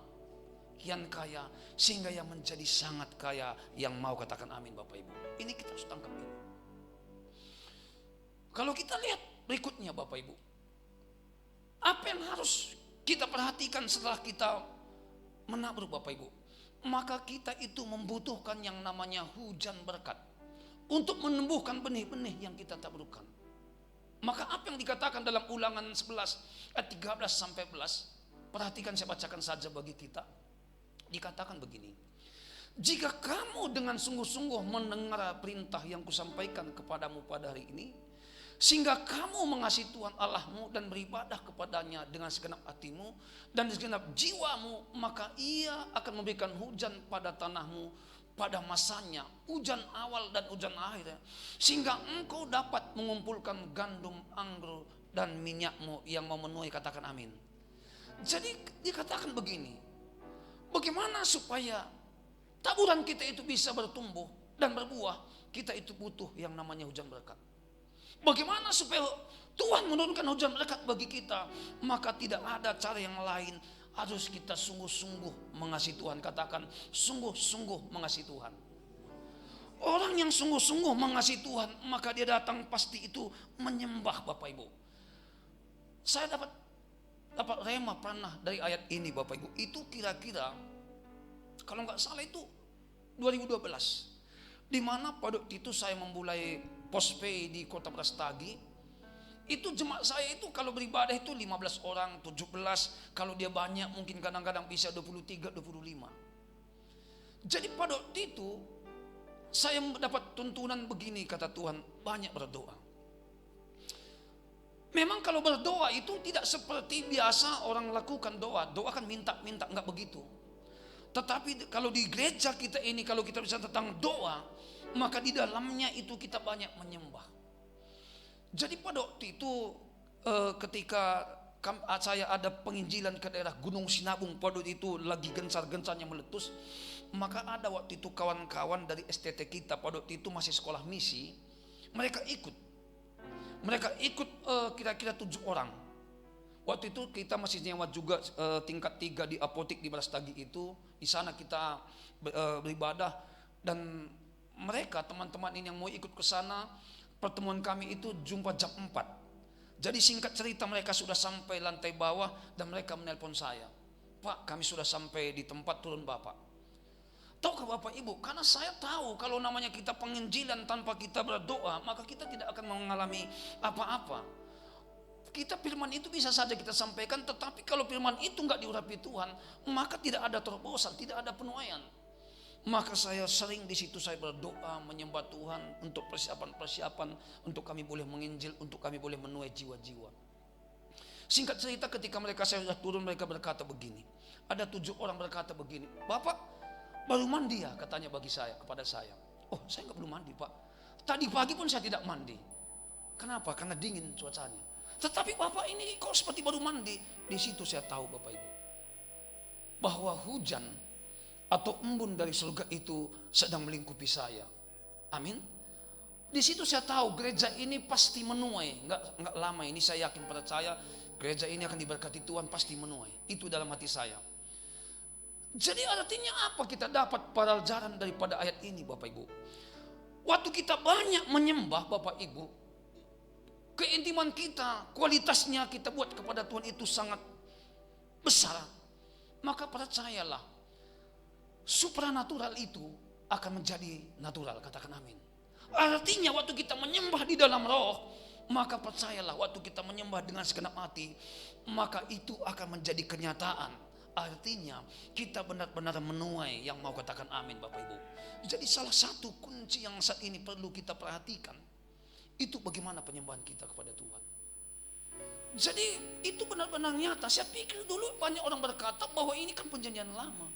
kian kaya, sehingga ia menjadi sangat kaya. Yang mau katakan amin Bapak Ibu. Ini kita harus tangkap ini. Kalau kita lihat berikutnya Bapak Ibu, apa yang harus kita perhatikan setelah kita menabur Bapak Ibu? Maka kita itu membutuhkan yang namanya hujan berkat untuk menumbuhkan benih-benih yang kita taburkan. Maka apa yang dikatakan dalam Ulangan 11 ayat 13 sampai 11, perhatikan, saya bacakan saja bagi kita. Dikatakan begini, jika kamu dengan sungguh-sungguh mendengar perintah yang kusampaikan kepadamu pada hari ini, sehingga kamu mengasihi Tuhan Allahmu dan beribadah kepadanya dengan segenap hatimu dan segenap jiwamu, maka ia akan memberikan hujan pada tanahmu pada masanya, hujan awal dan hujan akhir, sehingga engkau dapat mengumpulkan gandum, anggur dan minyakmu yang memenuhi. Katakan amin. Jadi dikatakan begini, bagaimana supaya taburan kita itu bisa bertumbuh dan berbuah? Kita itu butuh yang namanya hujan berkat. Bagaimana supaya Tuhan menurunkan hujan berkat bagi kita? Maka tidak ada cara yang lain, harus kita sungguh-sungguh mengasihi Tuhan. Katakan sungguh-sungguh mengasihi Tuhan. Orang yang sungguh-sungguh mengasihi Tuhan, maka dia datang pasti itu menyembah Bapak Ibu. Saya dapat rema panah dari ayat ini Bapak Ibu. Itu kira-kira kalau nggak salah itu 2012, di mana pada waktu itu saya memulai pospay di Kota Brastagi. Itu jemaat saya itu kalau beribadah itu 15 orang, 17, kalau dia banyak mungkin kadang-kadang bisa 23, 25. Jadi pada waktu itu saya mendapat tuntunan begini, kata Tuhan, banyak berdoa. Memang kalau berdoa itu tidak seperti biasa orang lakukan doa. Doa kan minta-minta, enggak begitu. Tetapi kalau di gereja kita ini, kalau kita bisa tentang doa, maka di dalamnya itu kita banyak menyembah. Jadi pada waktu itu ketika saya ada penginjilan ke daerah Gunung Sinabung, pada waktu itu lagi gencar-gencarnya meletus, maka ada waktu itu kawan-kawan dari STT kita, pada waktu itu masih sekolah misi, mereka ikut kira-kira 7 orang. Waktu itu kita masih nyewa juga tingkat 3 di apotik di Brastagi itu. Di sana kita beribadah, dan mereka teman-teman ini yang mau ikut ke sana, pertemuan kami itu jumpa jam 4. Jadi singkat cerita, mereka sudah sampai lantai bawah dan mereka menelpon saya, Pak, kami sudah sampai di tempat turun Bapak. Tahukah Bapak Ibu, karena saya tahu kalau namanya kita penginjilan tanpa kita berdoa, maka kita tidak akan mengalami apa-apa. Kita firman itu bisa saja kita sampaikan, tetapi kalau firman itu enggak diurapi Tuhan, maka tidak ada terobosan, tidak ada penuaian. Maka saya sering di situ saya berdoa menyembah Tuhan untuk persiapan untuk kami boleh menginjil, untuk kami boleh menuai jiwa-jiwa. Singkat cerita, ketika saya sudah turun, mereka berkata begini. Ada 7 orang berkata begini, "Bapak baru mandi ya?" katanya kepada saya. "Oh, saya nggak belum mandi, Pak. Tadi pagi pun saya tidak mandi." Kenapa? Karena dingin cuacanya. "Tetapi Bapak ini kok seperti baru mandi?" Di situ saya tahu, Bapak Ibu, bahwa hujan atau embun dari surga itu sedang melingkupi saya. Amin. Di situ saya tahu gereja ini pasti menuai. Enggak lama ini saya yakin, percaya gereja ini akan diberkati Tuhan, pasti menuai. Itu dalam hati saya. Jadi artinya apa kita dapat pelajaran daripada ayat ini, Bapak Ibu? Waktu kita banyak menyembah, Bapak Ibu, keintiman kita, kualitasnya kita buat kepada Tuhan itu sangat besar. Maka percayalah, supranatural itu akan menjadi natural. Katakan amin. Artinya waktu kita menyembah di dalam roh, maka percayalah waktu kita menyembah dengan segenap hati, maka itu akan menjadi kenyataan. Artinya kita benar-benar menuai. Yang mau katakan amin, Bapak Ibu. Jadi salah satu kunci yang saat ini perlu kita perhatikan, itu bagaimana penyembahan kita kepada Tuhan. Jadi itu benar-benar nyata. Saya pikir dulu banyak orang berkata bahwa ini kan perjanjian lama.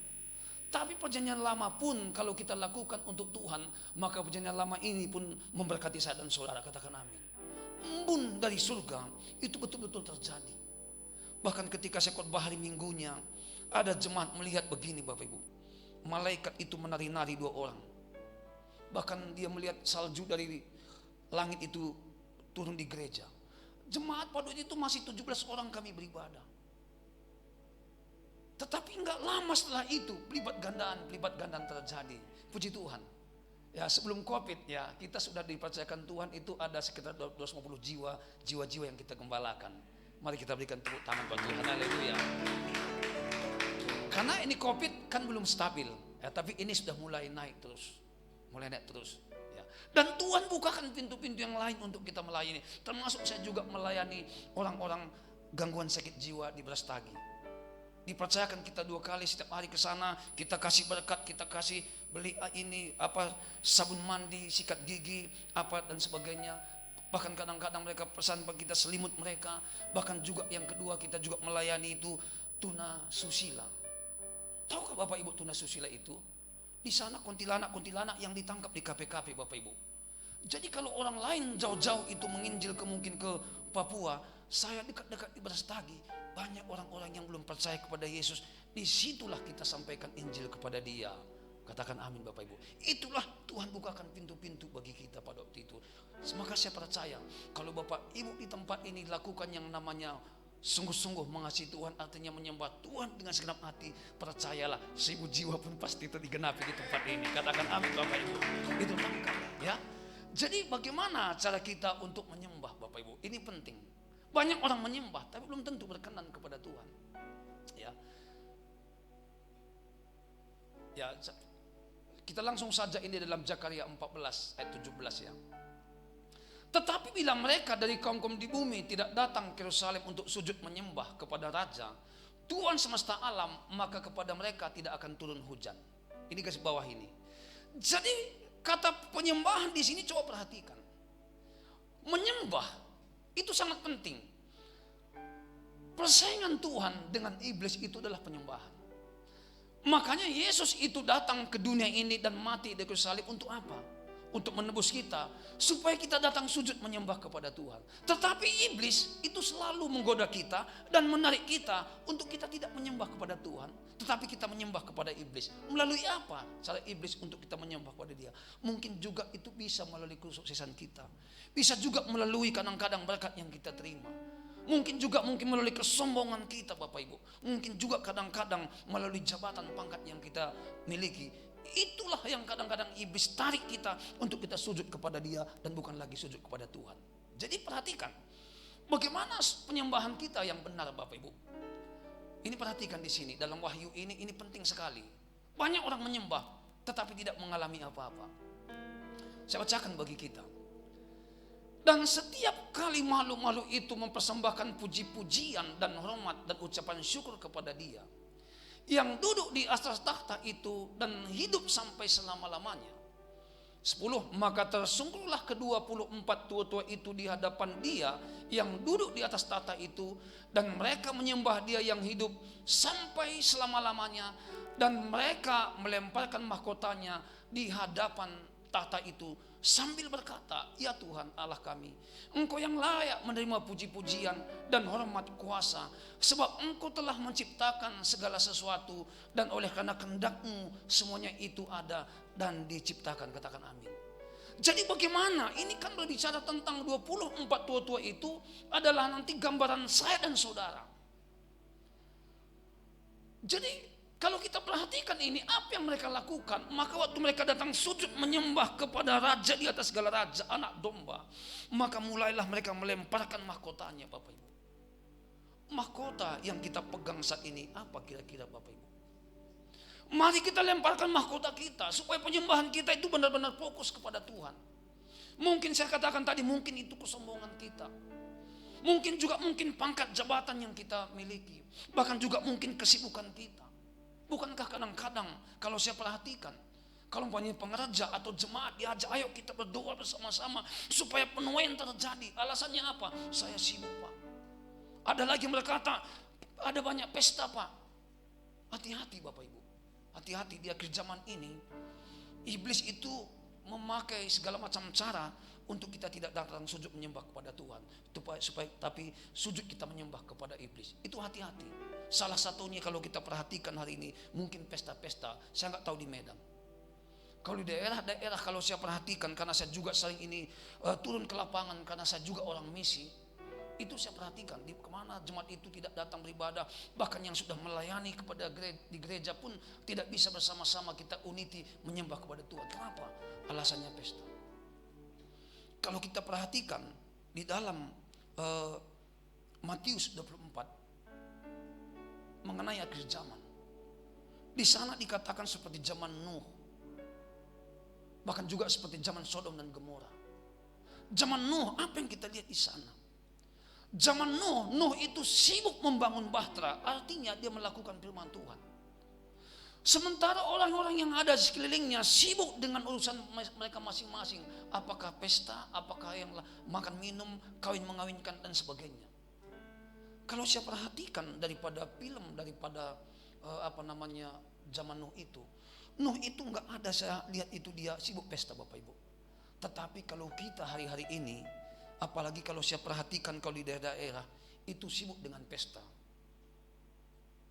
Tapi perjanjian lama pun kalau kita lakukan untuk Tuhan, maka perjanjian lama ini pun memberkati saya dan saudara. Katakan amin. Embun dari surga itu betul-betul terjadi. Bahkan ketika saya khotbah hari Minggunya, ada jemaat melihat begini, Bapak Ibu. Malaikat itu menari-nari 2 orang. Bahkan dia melihat salju dari langit itu turun di gereja. Jemaat pada itu masih 17 orang kami beribadah. Tetapi enggak lama setelah itu pelibat gandaan terjadi. Puji Tuhan. Ya, sebelum Covid ya, kita sudah dipercayakan Tuhan itu ada sekitar 250 jiwa yang kita gembalakan. Mari kita berikan tepuk tangan buat Tuhan. Haleluya. Karena ini Covid kan belum stabil ya, tapi ini sudah mulai naik terus. Ya. Dan Tuhan bukakan pintu-pintu yang lain untuk kita melayani. Termasuk saya juga melayani orang-orang gangguan sakit jiwa di Brastagi. Dipercayakan kita 2 kali setiap hari ke sana, kita kasih berkat, kita kasih beli sabun mandi, sikat gigi, dan sebagainya. Bahkan kadang-kadang mereka pesan bagi kita selimut mereka. Bahkan juga yang kedua, kita juga melayani itu tuna susila. Tahukah Bapak Ibu tuna susila itu? Di sana kuntilanak yang ditangkap di KPKP, Bapak Ibu. Jadi kalau orang lain jauh-jauh itu menginjil mungkin ke Papua, saya dekat-dekat di Brastagi, banyak orang-orang yang belum percaya kepada Yesus. Disitulah kita sampaikan Injil kepada dia. Katakan amin, Bapak Ibu. Itulah Tuhan bukakan pintu-pintu bagi kita pada waktu itu. Maka saya percaya kalau Bapak Ibu di tempat ini lakukan yang namanya sungguh-sungguh mengasihi Tuhan, artinya menyembah Tuhan dengan segenap hati, percayalah 1000 jiwa pun pasti itu digenapi di tempat ini. Katakan amin, Bapak Ibu. Itu tangkap ya. Jadi bagaimana cara kita untuk menyembah, Bapak Ibu? Ini penting. Banyak orang menyembah tapi belum tentu berkenan kepada Tuhan. Ya, kita langsung saja ini dalam Zakaria 14 ayat 17 ya. Tetapi bila mereka dari kaum-kaum di bumi tidak datang ke Yerusalem untuk sujud menyembah kepada Raja Tuhan semesta alam, maka kepada mereka tidak akan turun hujan. Ini garis bawah ini. Jadi kata penyembahan di sini coba perhatikan. Menyembah itu sangat penting. Persaingan Tuhan dengan iblis itu adalah penyembahan. Makanya Yesus itu datang ke dunia ini dan mati di kayu salib untuk apa? Untuk menebus kita, supaya kita datang sujud menyembah kepada Tuhan. Tetapi iblis itu selalu menggoda kita dan menarik kita untuk kita tidak menyembah kepada Tuhan, tetapi kita menyembah kepada iblis. Melalui apa cara iblis untuk kita menyembah kepada dia? Mungkin juga itu bisa melalui kesuksesan kita, bisa juga melalui kadang-kadang berkat yang kita terima. Mungkin melalui kesombongan kita, Bapak Ibu. Mungkin juga kadang-kadang melalui jabatan pangkat yang kita miliki. Itulah yang kadang-kadang iblis tarik kita untuk kita sujud kepada dia dan bukan lagi sujud kepada Tuhan. Jadi perhatikan bagaimana penyembahan kita yang benar, Bapak Ibu. Ini perhatikan di sini dalam Wahyu ini penting sekali. Banyak orang menyembah tetapi tidak mengalami apa-apa. Saya bacakan bagi kita. Dan setiap kali makhluk-makhluk itu mempersembahkan puji-pujian dan hormat dan ucapan syukur kepada dia yang duduk di atas takhta itu dan hidup sampai selama-lamanya. 10. Maka tersungguhlah ke-24 tua-tua itu di hadapan Dia yang duduk di atas tahta itu, dan mereka menyembah Dia yang hidup sampai selama-lamanya, dan mereka melemparkan mahkotanya di hadapan tahta itu sambil berkata, ya Tuhan Allah kami, Engkau yang layak menerima puji-pujian dan hormat kuasa, sebab Engkau telah menciptakan segala sesuatu, dan oleh karena kehendak-Mu semuanya itu ada dan diciptakan. Katakan amin. Jadi bagaimana? Ini kan berbicara tentang 24 tua-tua itu adalah nanti gambaran saya dan saudara. Jadi kalau kita perhatikan ini, apa yang mereka lakukan? Maka waktu mereka datang sujud menyembah kepada raja di atas segala raja, anak domba, maka mulailah mereka melemparkan mahkotanya, Bapak Ibu. Mahkota yang kita pegang saat ini apa kira-kira, Bapak Ibu? Mari kita lemparkan mahkota kita supaya penyembahan kita itu benar-benar fokus kepada Tuhan. Mungkin saya katakan tadi, mungkin itu kesombongan kita. Mungkin juga pangkat jabatan yang kita miliki. Bahkan juga mungkin kesibukan kita. Bukankah kadang-kadang kalau saya perhatikan, kalau umpamanya pengerja atau jemaat diajak, ayo kita berdoa bersama-sama supaya penuaian terjadi. Alasannya apa? Saya sibuk, Pak. Ada lagi yang berkata, ada banyak pesta, Pak. Hati-hati, Bapak Ibu. Hati-hati di akhir zaman ini, iblis itu memakai segala macam cara untuk kita tidak datang sujud menyembah kepada Tuhan, tapi sujud kita menyembah kepada iblis. Itu hati-hati. Salah satunya kalau kita perhatikan hari ini, mungkin pesta-pesta, saya nggak tahu di Medan. Kalau di daerah-daerah, kalau saya perhatikan, karena saya juga sering ini turun ke lapangan, karena saya juga orang misi, itu saya perhatikan di kemana jemaat itu tidak datang beribadah, bahkan yang sudah melayani kepada di gereja pun tidak bisa bersama-sama kita unity menyembah kepada Tuhan. Kenapa? Alasannya pesta. Kalau kita perhatikan di dalam Matius 24 mengenai akhir zaman, di sana dikatakan seperti zaman Nuh, bahkan juga seperti zaman Sodom dan Gomora. Zaman Nuh, apa yang kita lihat di sana? Zaman Nuh itu sibuk membangun bahtera, artinya dia melakukan firman Tuhan. Sementara orang-orang yang ada di sekelilingnya sibuk dengan urusan mereka masing-masing. Apakah pesta, apakah yang makan minum, kawin mengawinkan dan sebagainya. Kalau saya perhatikan daripada film, daripada zaman Nuh itu nggak ada saya lihat itu dia sibuk pesta, Bapak Ibu. Tetapi kalau kita hari-hari ini, apalagi kalau saya perhatikan kalau di daerah-daerah itu sibuk dengan pesta,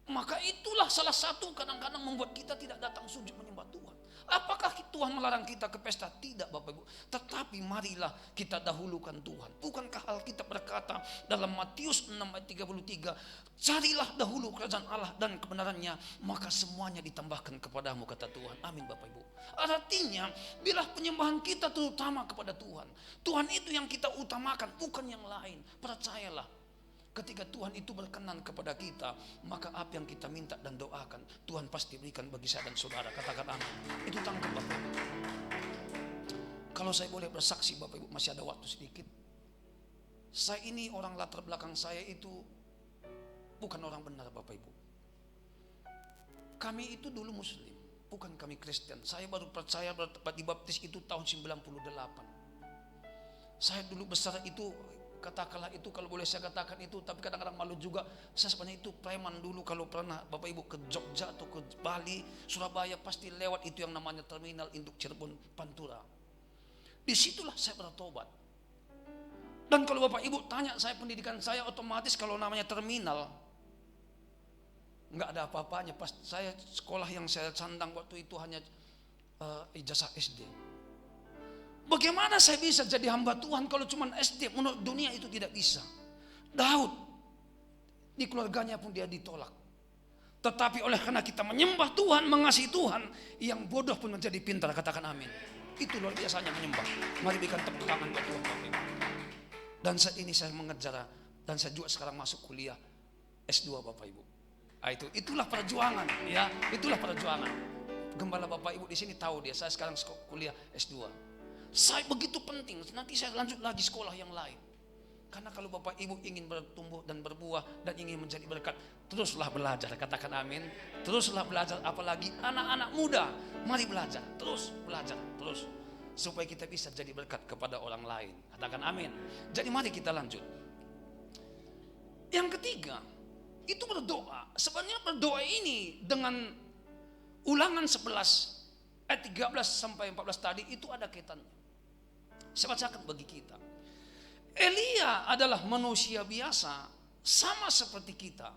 maka itulah salah satu kadang-kadang membuat kita tidak datang sujud menyembah Tuhan. Apakah Tuhan melarang kita ke pesta? Tidak, Bapak Ibu. Tetapi marilah kita dahulukan Tuhan. Bukankah Alkitab berkata dalam Matius 6 ayat 33, carilah dahulu kerajaan Allah dan kebenarannya, maka semuanya ditambahkan kepadamu, kata Tuhan. Amin, Bapak Ibu. Artinya bila penyembahan kita terutama kepada Tuhan, Tuhan itu yang kita utamakan, bukan yang lain. Percayalah, ketika Tuhan itu berkenan kepada kita, maka apa yang kita minta dan doakan, Tuhan pasti berikan bagi saya dan saudara. Katakan amin. Itu tangkap, Bapak Ibu. Kalau saya boleh bersaksi, Bapak Ibu, masih ada waktu sedikit. Saya ini orang latar belakang saya itu bukan orang benar, Bapak Ibu. Kami itu dulu Muslim, bukan kami Kristen. Saya baru percaya dibaptis itu tahun 98. Saya dulu besar itu, katakanlah itu, kalau boleh saya katakan itu, tapi kadang-kadang malu juga. Saya sebenarnya itu preman dulu. Kalau pernah Bapak Ibu ke Jogja atau ke Bali, Surabaya, pasti lewat itu yang namanya terminal induk Cirebon Pantura. Disitulah saya bertobat. Dan kalau Bapak Ibu tanya saya pendidikan saya, otomatis kalau namanya terminal nggak ada apa-apanya. Pas saya sekolah yang saya sandang waktu itu hanya ijazah SD. Bagaimana saya bisa jadi hamba Tuhan kalau cuma SD? Menurut dunia itu tidak bisa. Daud, di keluarganya pun dia ditolak. Tetapi oleh karena kita menyembah Tuhan, mengasihi Tuhan, yang bodoh pun menjadi pintar. Katakan amin. Itu luar biasanya menyembah. Mari berikan tepuk tangan buat Tuhan. Dan saat ini saya mengejar, dan saya juga sekarang masuk kuliah S2, Bapak Ibu. Itulah perjuangan, ya. Itulah perjuangan. Gembala Bapak Ibu di sini tahu dia. Saya sekarang kuliah S2. Saya begitu penting, nanti saya lanjut lagi sekolah yang lain. Karena kalau Bapak Ibu ingin bertumbuh dan berbuah dan ingin menjadi berkat, teruslah belajar. Katakan amin. Teruslah belajar, apalagi anak-anak muda. Mari belajar, terus belajar, terus. supaya kita bisa jadi berkat kepada orang lain. Katakan amin. Jadi mari kita lanjut. Yang ketiga, itu berdoa. Sebenarnya berdoa ini dengan Ulangan 11 ayat 13 sampai 14 tadi itu ada kaitannya. Saya bacakan bagi kita. Elia adalah manusia biasa, sama seperti kita.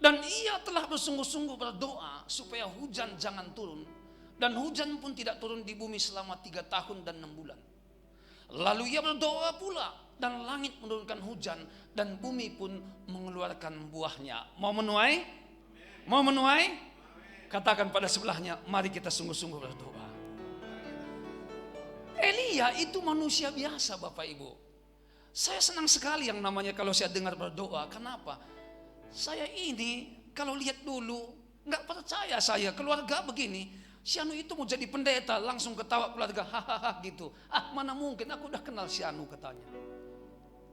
Dan ia telah bersungguh-sungguh berdoa supaya hujan jangan turun. Dan hujan pun tidak turun di bumi selama 3 tahun dan 6 bulan. Lalu ia berdoa pula, dan langit menurunkan hujan, dan bumi pun mengeluarkan buahnya. Mau menuai? Mau menuai? Katakan pada sebelahnya, mari kita sungguh-sungguh berdoa. Elia itu manusia biasa, Bapak Ibu. Saya senang sekali yang namanya kalau saya dengar berdoa. Kenapa? Saya ini kalau lihat dulu nggak percaya, saya keluarga begini, si Anu itu mau jadi pendeta, langsung ketawa keluarga, hahaha gitu. Mana mungkin, aku udah kenal si Anu, katanya.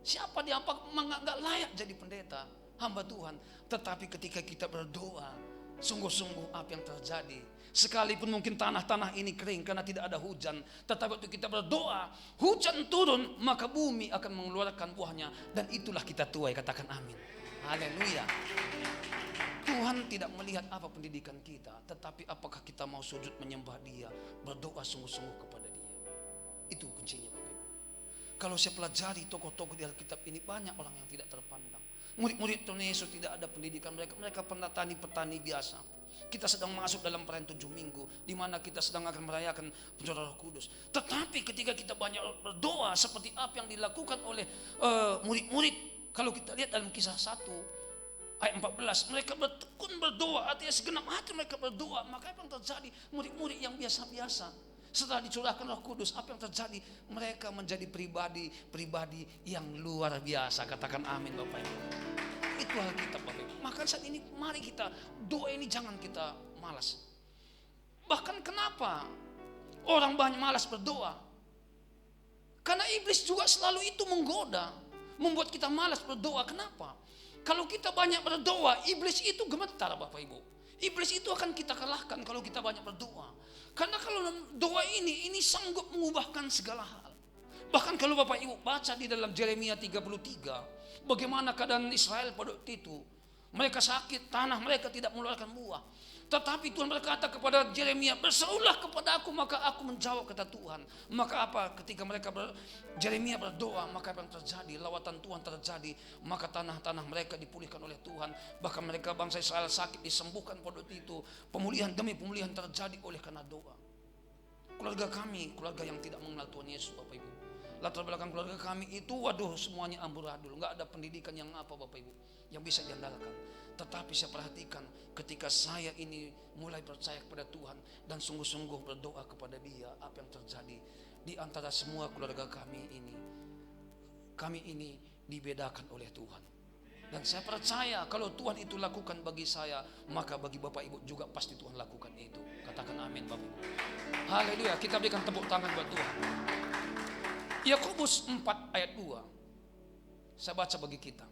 Siapa dia, apa nggak layak jadi pendeta, hamba Tuhan. Tetapi ketika kita berdoa, sungguh-sungguh apa yang terjadi. Sekalipun mungkin tanah-tanah ini kering karena tidak ada hujan, tetapi waktu kita berdoa, hujan turun, maka bumi akan mengeluarkan buahnya, dan itulah kita tuai. Katakan amin. Haleluya. Tuhan tidak melihat apa pendidikan kita, tetapi apakah kita mau sujud menyembah Dia, berdoa sungguh-sungguh kepada Dia. Itu kuncinya, Bapak Ibu. Kalau saya pelajari tokoh-tokoh di Alkitab ini, banyak orang yang tidak terpandang. Murid-murid Tuhan Yesus tidak ada pendidikan mereka petani biasa. Kita sedang masuk dalam perayaan 7 minggu, di mana kita sedang akan merayakan pencurahan Roh Kudus. Tetapi ketika kita banyak berdoa seperti apa yang dilakukan oleh murid-murid, kalau kita lihat dalam Kisah 1 ayat 14, mereka bertekun berdoa, artinya segenap hati mereka berdoa. Maka apa yang terjadi? Murid-murid yang biasa-biasa, setelah dicurahkan Roh Kudus, apa yang terjadi? Mereka menjadi pribadi yang luar biasa. Katakan amin, Bapak Ibu. Itu Alkitab, Bapak Ibu. Maka saat ini mari kita doa ini, jangan kita malas. Bahkan kenapa orang banyak malas berdoa? Karena iblis juga selalu itu menggoda, membuat kita malas berdoa. Kenapa? Kalau kita banyak berdoa, iblis itu gemetar, Bapak Ibu. Iblis itu akan kita kalahkan kalau kita banyak berdoa. Karena kalau doa ini sanggup mengubahkan segala hal. Bahkan kalau Bapak Ibu baca di dalam Yeremia 33, bagaimana keadaan Israel pada waktu itu. Mereka sakit, tanah mereka tidak mengeluarkan buah. Tetapi Tuhan berkata kepada Yeremia, berserulah kepada aku, maka aku menjawab, kata Tuhan. Maka apa? Ketika Yeremia berdoa, maka apa yang terjadi? Lawatan Tuhan terjadi. Maka tanah-tanah mereka dipulihkan oleh Tuhan. Bahkan mereka bangsa Israel sakit disembuhkan pada waktu itu. Pemulihan demi pemulihan terjadi oleh karena doa. Keluarga kami, keluarga yang tidak mengenal Tuhan Yesus, Bapak Ibu. Latar belakang keluarga kami itu, waduh, semuanya amburadul. Nggak ada pendidikan yang apa, Bapak Ibu, yang bisa diandalkan. Tetapi saya perhatikan ketika saya ini mulai percaya kepada Tuhan dan sungguh-sungguh berdoa kepada Dia, apa yang terjadi di antara semua keluarga kami ini. Kami ini dibedakan oleh Tuhan. Dan saya percaya kalau Tuhan itu lakukan bagi saya, maka bagi Bapak Ibu juga pasti Tuhan lakukan itu. Katakan amin, Bapak Ibu. Haleluya, kita berikan tepuk tangan buat Tuhan. Yakobus 4 ayat 2. Saya baca bagi kita.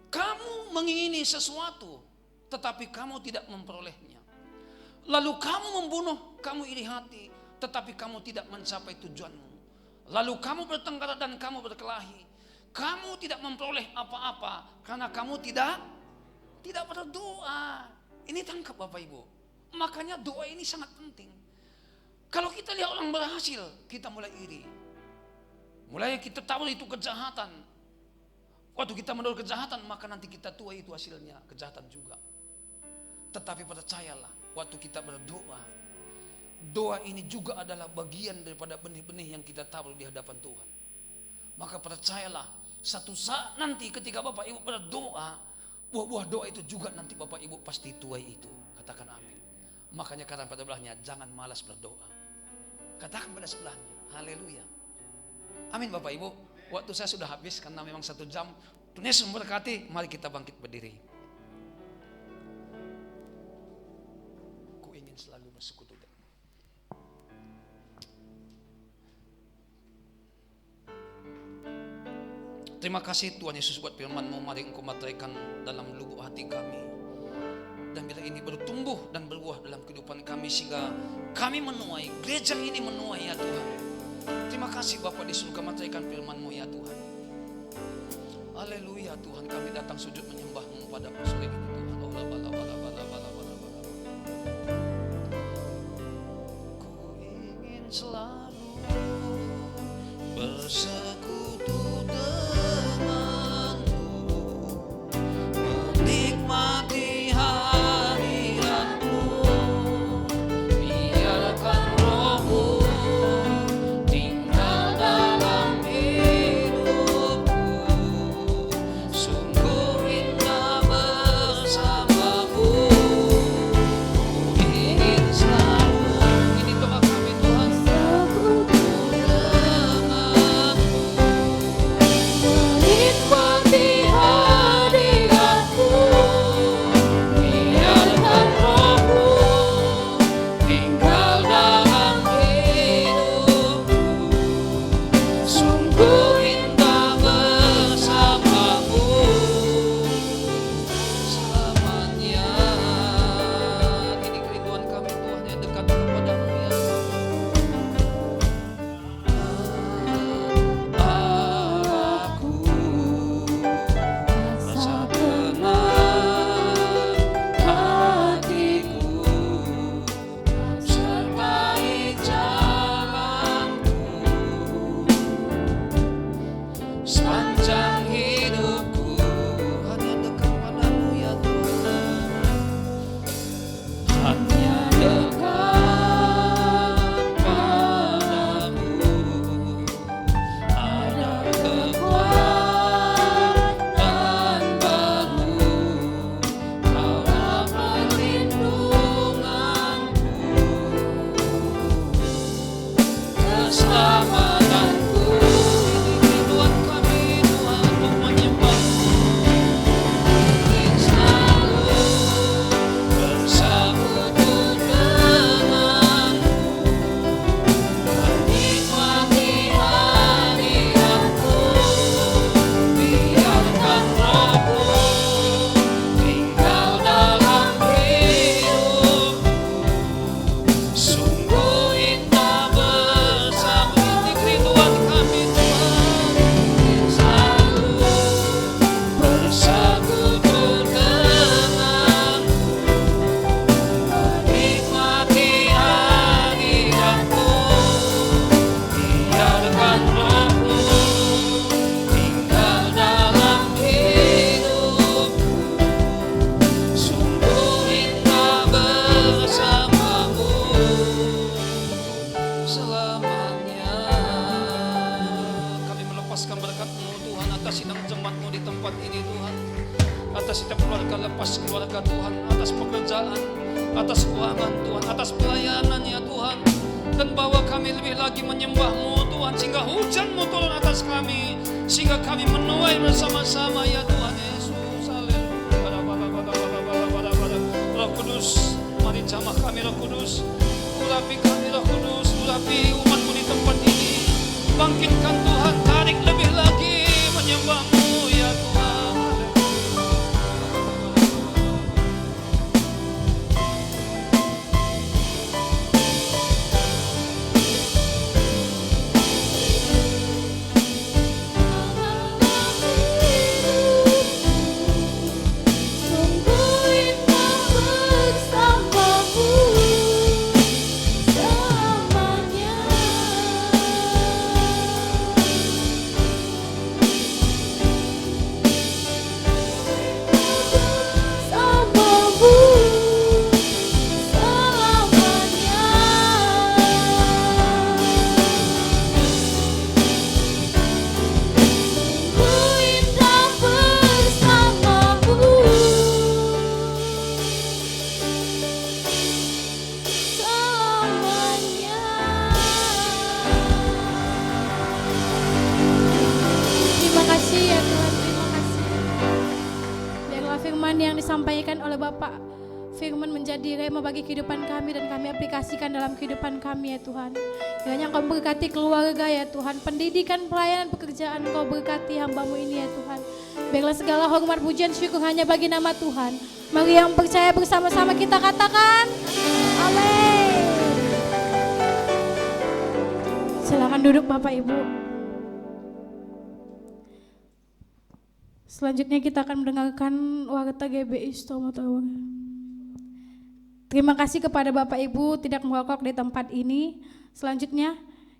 Kamu mengingini sesuatu, tetapi kamu tidak memperolehnya. Lalu kamu membunuh, kamu iri hati, tetapi kamu tidak mencapai tujuanmu. Lalu kamu bertengkar dan kamu berkelahi. Kamu tidak memperoleh apa-apa karena kamu tidak berdoa. Ini tangkap, Bapak Ibu. Makanya doa ini sangat penting. Kalau kita lihat orang berhasil, kita mulai iri. Mulai kita tahu itu kejahatan. Waktu kita mendorong kejahatan, maka nanti kita tua itu hasilnya kejahatan juga. Tetapi percayalah, waktu kita berdoa, doa ini juga adalah bagian daripada benih-benih yang kita taruh di hadapan Tuhan. Maka percayalah, satu saat nanti ketika Bapak Ibu berdoa, buah-buah doa itu juga nanti Bapak Ibu pasti tuai itu. Katakan amin. Makanya katakan pada sebelahnya, jangan malas berdoa. Katakan pada sebelahnya, haleluya. Amin, Bapak Ibu. Waktu saya sudah habis karena memang 1 jam. Tuhan Yesus memberkati. Mari kita bangkit berdiri. Ku ingin selalu bersekutu dengan. Terima kasih Tuhan Yesus buat firman-Mu. Mari Engkau mataikan dalam lubuk hati kami. dan bilang ini bertumbuh dan berbuah dalam kehidupan kami, sehingga kami menuai, gereja ini menuai ya Tuhan. Terima kasih Bapak di surga, mataikan firman-Mu ya Tuhan. Haleluya Tuhan, kami datang sujud menyembah-Mu pada sore ini Tuhan. Ku ingin selalu bersekutu denganmu, menikmati hadirat-Mu, biarkan Roh-Mu tinggal dalam hidupku, sungguh indah bersamamu. Ku ingin selalu, ini doa kami Tuhan, bersekutu denganmu, menikmati hadirat-Mu, biarkan Roh-Mu tinggal dalam hidupku, sungguh indah bersamamu selamanya. Ini kerinduan kami Tuhan, yang dekat kepadamu ya Tuhan. Aku rasa tenang hatiku, sertai jalanku sepanjang hidupku, hanya dekat padamu ya Tuhan, hanya dekat padamu ada kekuatan baru, Kaulah perlindunganku, keselamatanku. Ini kerinduan kami Tuhan, untuk menyembah-Mu, ingin selalu bersekutu denganmu, menikmati hadirat-Mu, biarkan Roh-Mu tinggal dalam hidupku, sungguh indah bersama. Ini kerinduan kami Tuhan, ingin selalu bersekutu denganmu, menikmati hadirat-Mu, biarkan Roh-Mu tinggal dalam hidupku, sungguh indah bersamamu selamanya. Kami melepaskan berkat-Mu Tuhan atas sidang jemaat-Mu di tempat ini Tuhan, atas setiap keluarga, lepas keluarga Tuhan, atas pekerjaan, atas keuangan Tuhan, atas pelayanan ya Tuhan. Dan bawa kami lebih lagi menyembah-Mu Tuhan, sehingga hujan-Mu turun atas kami, sehingga kami menuai bersama-sama ya Tuhan Yesus. Haleluya. Roh Kudus, mari jamah kami Roh Kudus, urapi kami Roh Kudus, urapi umat-Mu di tempat ini. Bangkitkan Tuhan, tarik lebih lagi menyembah-Mu ya Tuhan. Sungguh indah bersamamu selamanya. Yang disampaikan oleh Bapak firman menjadi rema bagi kehidupan kami dan kami aplikasikan dalam kehidupan kami ya Tuhan. Kiranya Engkau berkati keluarga ya Tuhan, pendidikan, pelayanan, pekerjaan Engkau berkati hamba-Mu ini ya Tuhan. Biarlah segala hormat, pujian, syukur hanya bagi nama Tuhan. Mari yang percaya bersama-sama kita katakan, amin. Silakan duduk Bapak Ibu. Selanjutnya kita akan mendengarkan warta GBI Stomo Tawang. Terima kasih kepada Bapak Ibu tidak merokok di tempat ini. Selanjutnya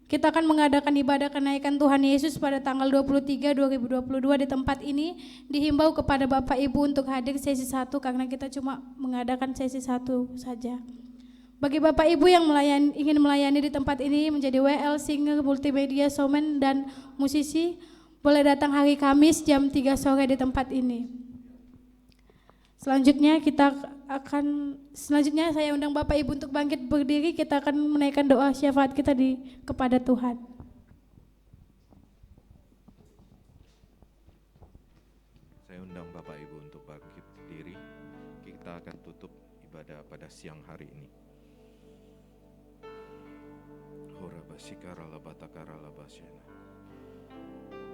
kita akan mengadakan ibadah kenaikan Tuhan Yesus pada tanggal 23 2022 di tempat ini. Dihimbau kepada Bapak Ibu untuk hadir sesi 1 karena kita cuma mengadakan sesi 1 saja. Bagi Bapak Ibu yang ingin melayani di tempat ini menjadi WL, singer, multimedia, showman dan musisi, boleh datang hari Kamis jam 3 sore di tempat ini. Selanjutnya saya undang Bapak Ibu untuk bangkit berdiri, kita akan menaikkan doa syafaat kita kepada Tuhan. Saya undang Bapak Ibu untuk bangkit berdiri. Kita akan tutup ibadah pada siang hari ini.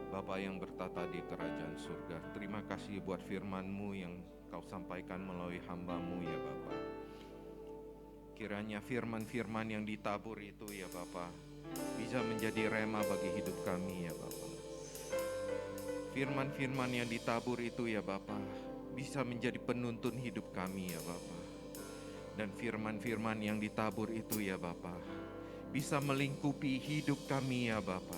Bapa yang bertata di kerajaan surga, terima kasih buat firman-Mu yang Kau sampaikan melalui hamba-Mu ya Bapa. Kiranya firman-firman yang ditabur itu ya Bapa bisa menjadi rema bagi hidup kami ya Bapa. Firman-firman yang ditabur itu ya Bapa bisa menjadi penuntun hidup kami ya Bapa. Dan firman-firman yang ditabur itu ya Bapa bisa melingkupi hidup kami ya Bapa.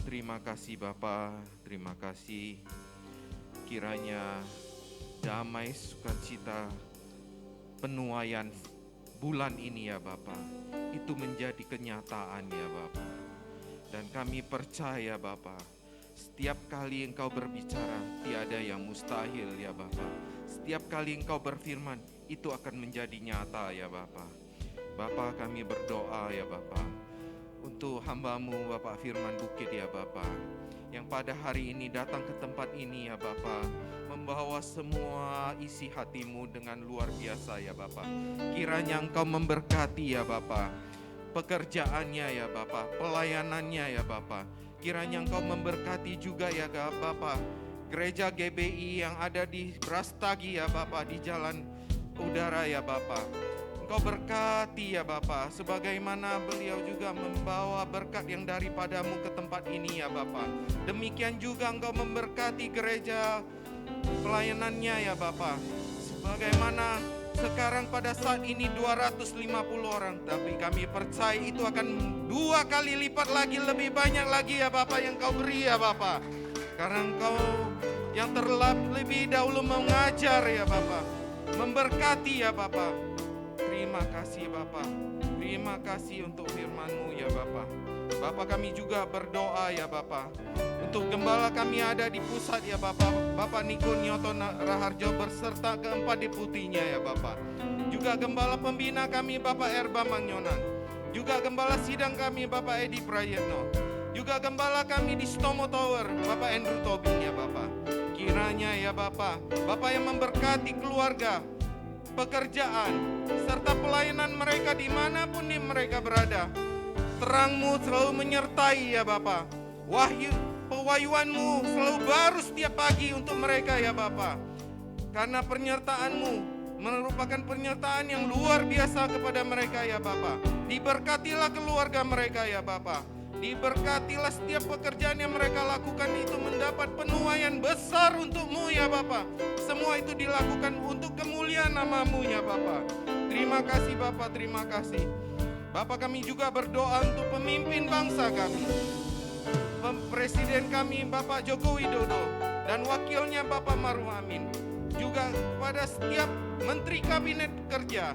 Terima kasih Bapa, terima kasih. Kiranya damai, sukacita, penuaian bulan ini ya Bapa, itu menjadi kenyataan ya Bapa. Dan kami percaya Bapa, setiap kali Engkau berbicara, tiada yang mustahil ya Bapa. Setiap kali Engkau berfirman, itu akan menjadi nyata ya Bapa. Bapa, kami berdoa ya Bapa, untuk hamba-Mu Bapak Firman Bukit ya Bapa, yang pada hari ini datang ke tempat ini ya Bapa, membawa semua isi hati-Mu dengan luar biasa ya Bapa. Kiranya Engkau memberkati ya Bapa, pekerjaannya ya Bapa, pelayanannya ya Bapa. Kiranya Engkau memberkati juga ya Bapa, gereja GBI yang ada di Brastagi ya Bapa, di Jalan Udara ya Bapa. Engkau berkati ya Bapa, sebagaimana beliau juga membawa berkat yang daripada-Mu ke tempat ini ya Bapa. Demikian juga Engkau memberkati gereja pelayanannya ya Bapa. Sebagaimana sekarang pada saat ini 250 orang, tapi kami percaya itu akan 2 kali lipat lagi, lebih banyak lagi ya Bapa yang Kau beri ya Bapa. Karena Engkau yang terlebih dahulu mengajar ya Bapa, memberkati ya Bapa. Terima kasih Bapa, terima kasih untuk firman-Mu ya Bapa. Bapa, kami juga berdoa ya Bapa, untuk gembala kami ada di pusat ya Bapa, Bapak Niko Nyoto Raharjo berserta keempat deputinya ya Bapa. Juga gembala pembina kami Bapak Erba Mangyonan, juga gembala sidang kami Bapak Edi Prayetno, juga gembala kami di Stomo Tower Bapak Andrew Tobing ya Bapa. Kiranya ya Bapa, Bapak yang memberkati keluarga, pekerjaan, serta pelayanan mereka dimanapun mereka berada. Terang-Mu selalu menyertai ya Bapa. Pewahyuan-Mu selalu baru setiap pagi untuk mereka ya Bapa. Karena penyertaan-Mu merupakan penyertaan yang luar biasa kepada mereka ya Bapa. Diberkatilah keluarga mereka ya Bapa. Diberkatilah setiap pekerjaan yang mereka lakukan itu mendapat penuaian besar untuk-Mu ya Bapa. Semua itu dilakukan untuk kemuliaan nama-Mu ya Bapa. Terima kasih Bapa, terima kasih. Bapa, kami juga berdoa untuk pemimpin bangsa kami, Presiden kami Bapak Joko Widodo dan wakilnya Bapak Maruf Amin. Juga kepada setiap Menteri Kabinet Kerja,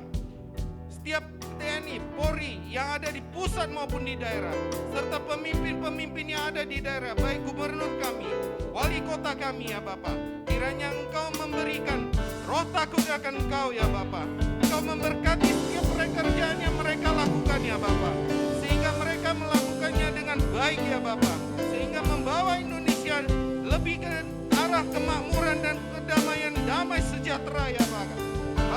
setiap TNI, Polri yang ada di pusat maupun di daerah, serta pemimpin-pemimpin yang ada di daerah, baik gubernur kami, wali kota kami ya Bapa. Kiranya Engkau memberikan roh takut akan Engkau ya Bapa. Engkau memberkati setiap pekerjaan yang mereka lakukan ya Bapa, sehingga mereka melakukannya dengan baik ya Bapa, sehingga membawa Indonesia lebih ke arah kemakmuran dan kedamaian, damai sejahtera ya Bapa.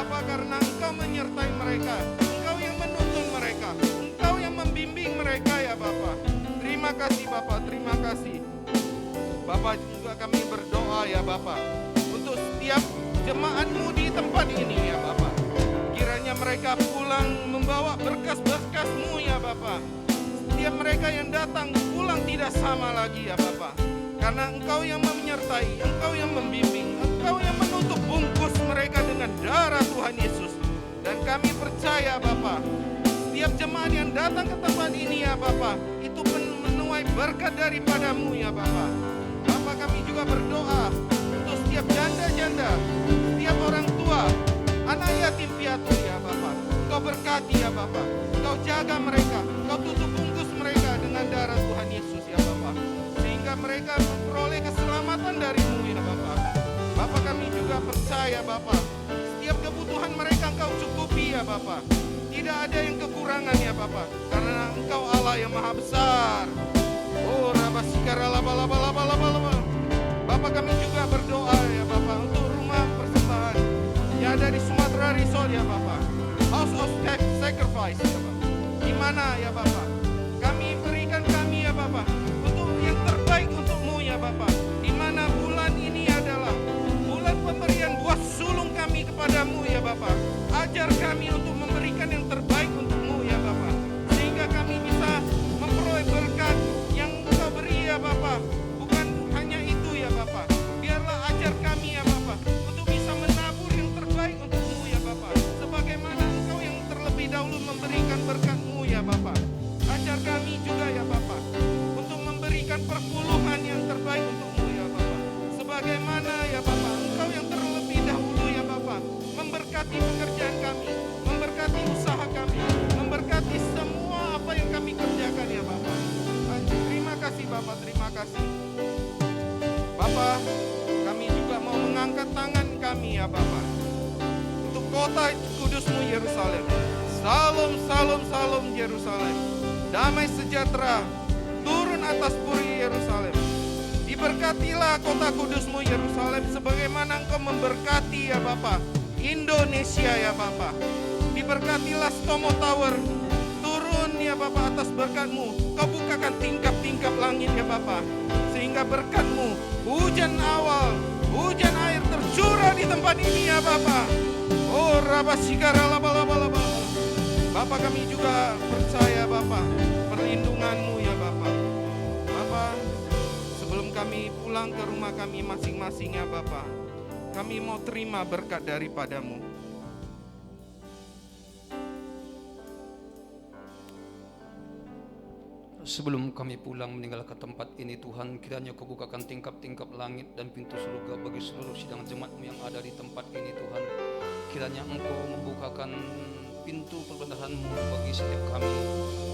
Bapa, karena Engkau menyertai mereka, Engkau yang menuntun mereka, Engkau yang membimbing mereka ya Bapa. Terima kasih Bapa, terima kasih. Bapa, juga kami berdoa ya Bapa, untuk setiap jemaat-Mu di tempat ini ya Bapa. Kiranya mereka pulang membawa berkas-berkas-Mu ya Bapa. Setiap mereka yang datang pulang tidak sama lagi ya Bapa. Karena Engkau yang menyertai, Engkau yang membimbing, Engkau yang menutup bungkus mereka dengan darah Tuhan Yesus. Dan kami percaya Bapa, setiap jemaat yang datang ke tempat ini ya Bapa, itu menuai berkat daripada-Mu ya Bapa. Bapa, kami juga berdoa untuk setiap janda-janda, setiap orang tua, anak yatim piatu ya Bapa. Engkau berkati ya Bapa, Engkau jaga mereka, Engkau tutup bungkus mereka dengan darah Tuhan Yesus ya Bapa. Sehingga mereka memperoleh keselamatan dari-Mu ya Bapa. Bapa, kami juga percaya Bapa, setiap kebutuhan mereka Engkau cukupi ya Bapa. Tidak ada yang kekurangan ya Bapa, karena Engkau Allah yang maha besar. Oh, rabasikara laba. Bapa, kami juga berdoa ya Bapa untuk rumah persembahan yang ada di Sumatera Resort ya Bapa. House of Sacrifice ya Bapa. Di mana ya Bapa? Kami berikan kami ya Bapa untuk yang terbaik untuk-Mu ya Bapa. Di mana bulan ini adalah bulan pemberian buah sulung kami kepada-Mu ya Bapa. Ajar kami untuk memberikan yang terbaik untuk-Mu ya Bapa. Sehingga kami bisa memperoleh berkat yang Engkau beri ya Bapa. Bukan hanya itu ya Bapa. Biarlah ajar kami ya Bapa untuk bisa menabur yang terbaik untuk-Mu ya Bapa. Sebagaimana Engkau yang terlebih dahulu memberikan berkat-Mu ya Bapa. Ajar kami juga ya Bapa untuk memberikan perpuluhan yang terbaik untuk-Mu ya Bapa. Sebagaimana ya Bapa Engkau yang terlebih dahulu ya Bapa memberkati pekerjaan kami, memberkati usaha kami, memberkati semua apa yang kami kerjakan ya Bapa. Terima kasih Bapa, terima kasih. Bapa, kami juga mau mengangkat tangan kami ya Bapa untuk kota kudus-Mu Yerusalem. Salam, salam, salam Yerusalem. Damai sejahtera turun atas puri Yerusalem. Diberkatilah kota kudus-Mu Yerusalem sebagaimana Engkau memberkati ya Bapa Indonesia ya Bapa. Diberkatilah Stomo Tower, turun ya Bapa atas berkat-Mu. Kau bukakan tingkap-tingkap langit ya Bapa, sehingga berkat-Mu, hujan awal, hujan air tercurah di tempat ini ya Bapa. Oh rabasikara laba. Bapa, kami juga percaya Bapa perlindungan-Mu ya Bapa. Bapa, sebelum kami pulang ke rumah kami masing-masing ya Bapa, kami mau terima berkat daripada-Mu. Sebelum kami pulang meninggalkan tempat ini Tuhan, kiranya Kau bukakan tingkap-tingkap langit dan pintu surga bagi seluruh sidang jemaat-Mu yang ada di tempat ini Tuhan. Kiranya Engkau membukakan pintu perbendaharaan-Mu bagi setiap kami.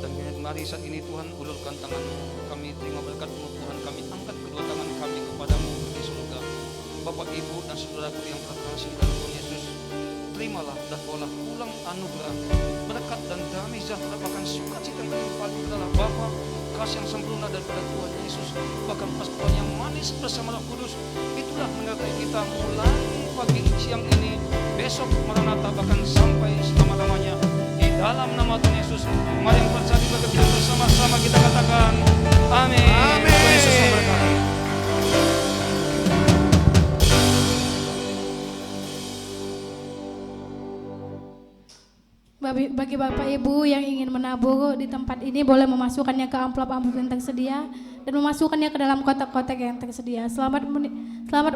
Dan mari saat ini Tuhan, ulurkan tangan-Mu, kami terima berkat-Mu Tuhan. Kami angkat kedua tangan kami kepada-Mu di surga. Bapak, Ibu, dan saudaraku yang terkasih dalam Tuhan Yesus, terimalah dan bawalah pulang anugerah, berkat dan damai sejahtera, bahkan sukacita yang melimpah adalah Bapa, kasih yang sempurna daripada Tuhan Yesus, bahkan persekutuan yang manis bersama Roh Kudus. Itulah menyertai kita mulai pagi siang ini, besok Maranatha, bahkan sampai selama-lamanya. Di dalam nama Tuhan Yesus, mari yang percaya berkata bersama-sama kita katakan amin. Tuhan Yesus memberkati. Bagi Bapak Ibu yang ingin menabur di tempat ini boleh memasukkannya ke amplop-amplop yang tersedia dan memasukkannya ke dalam kotak-kotak yang tersedia. Selamat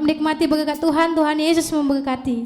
menikmati berkat Tuhan. Tuhan Yesus memberkati.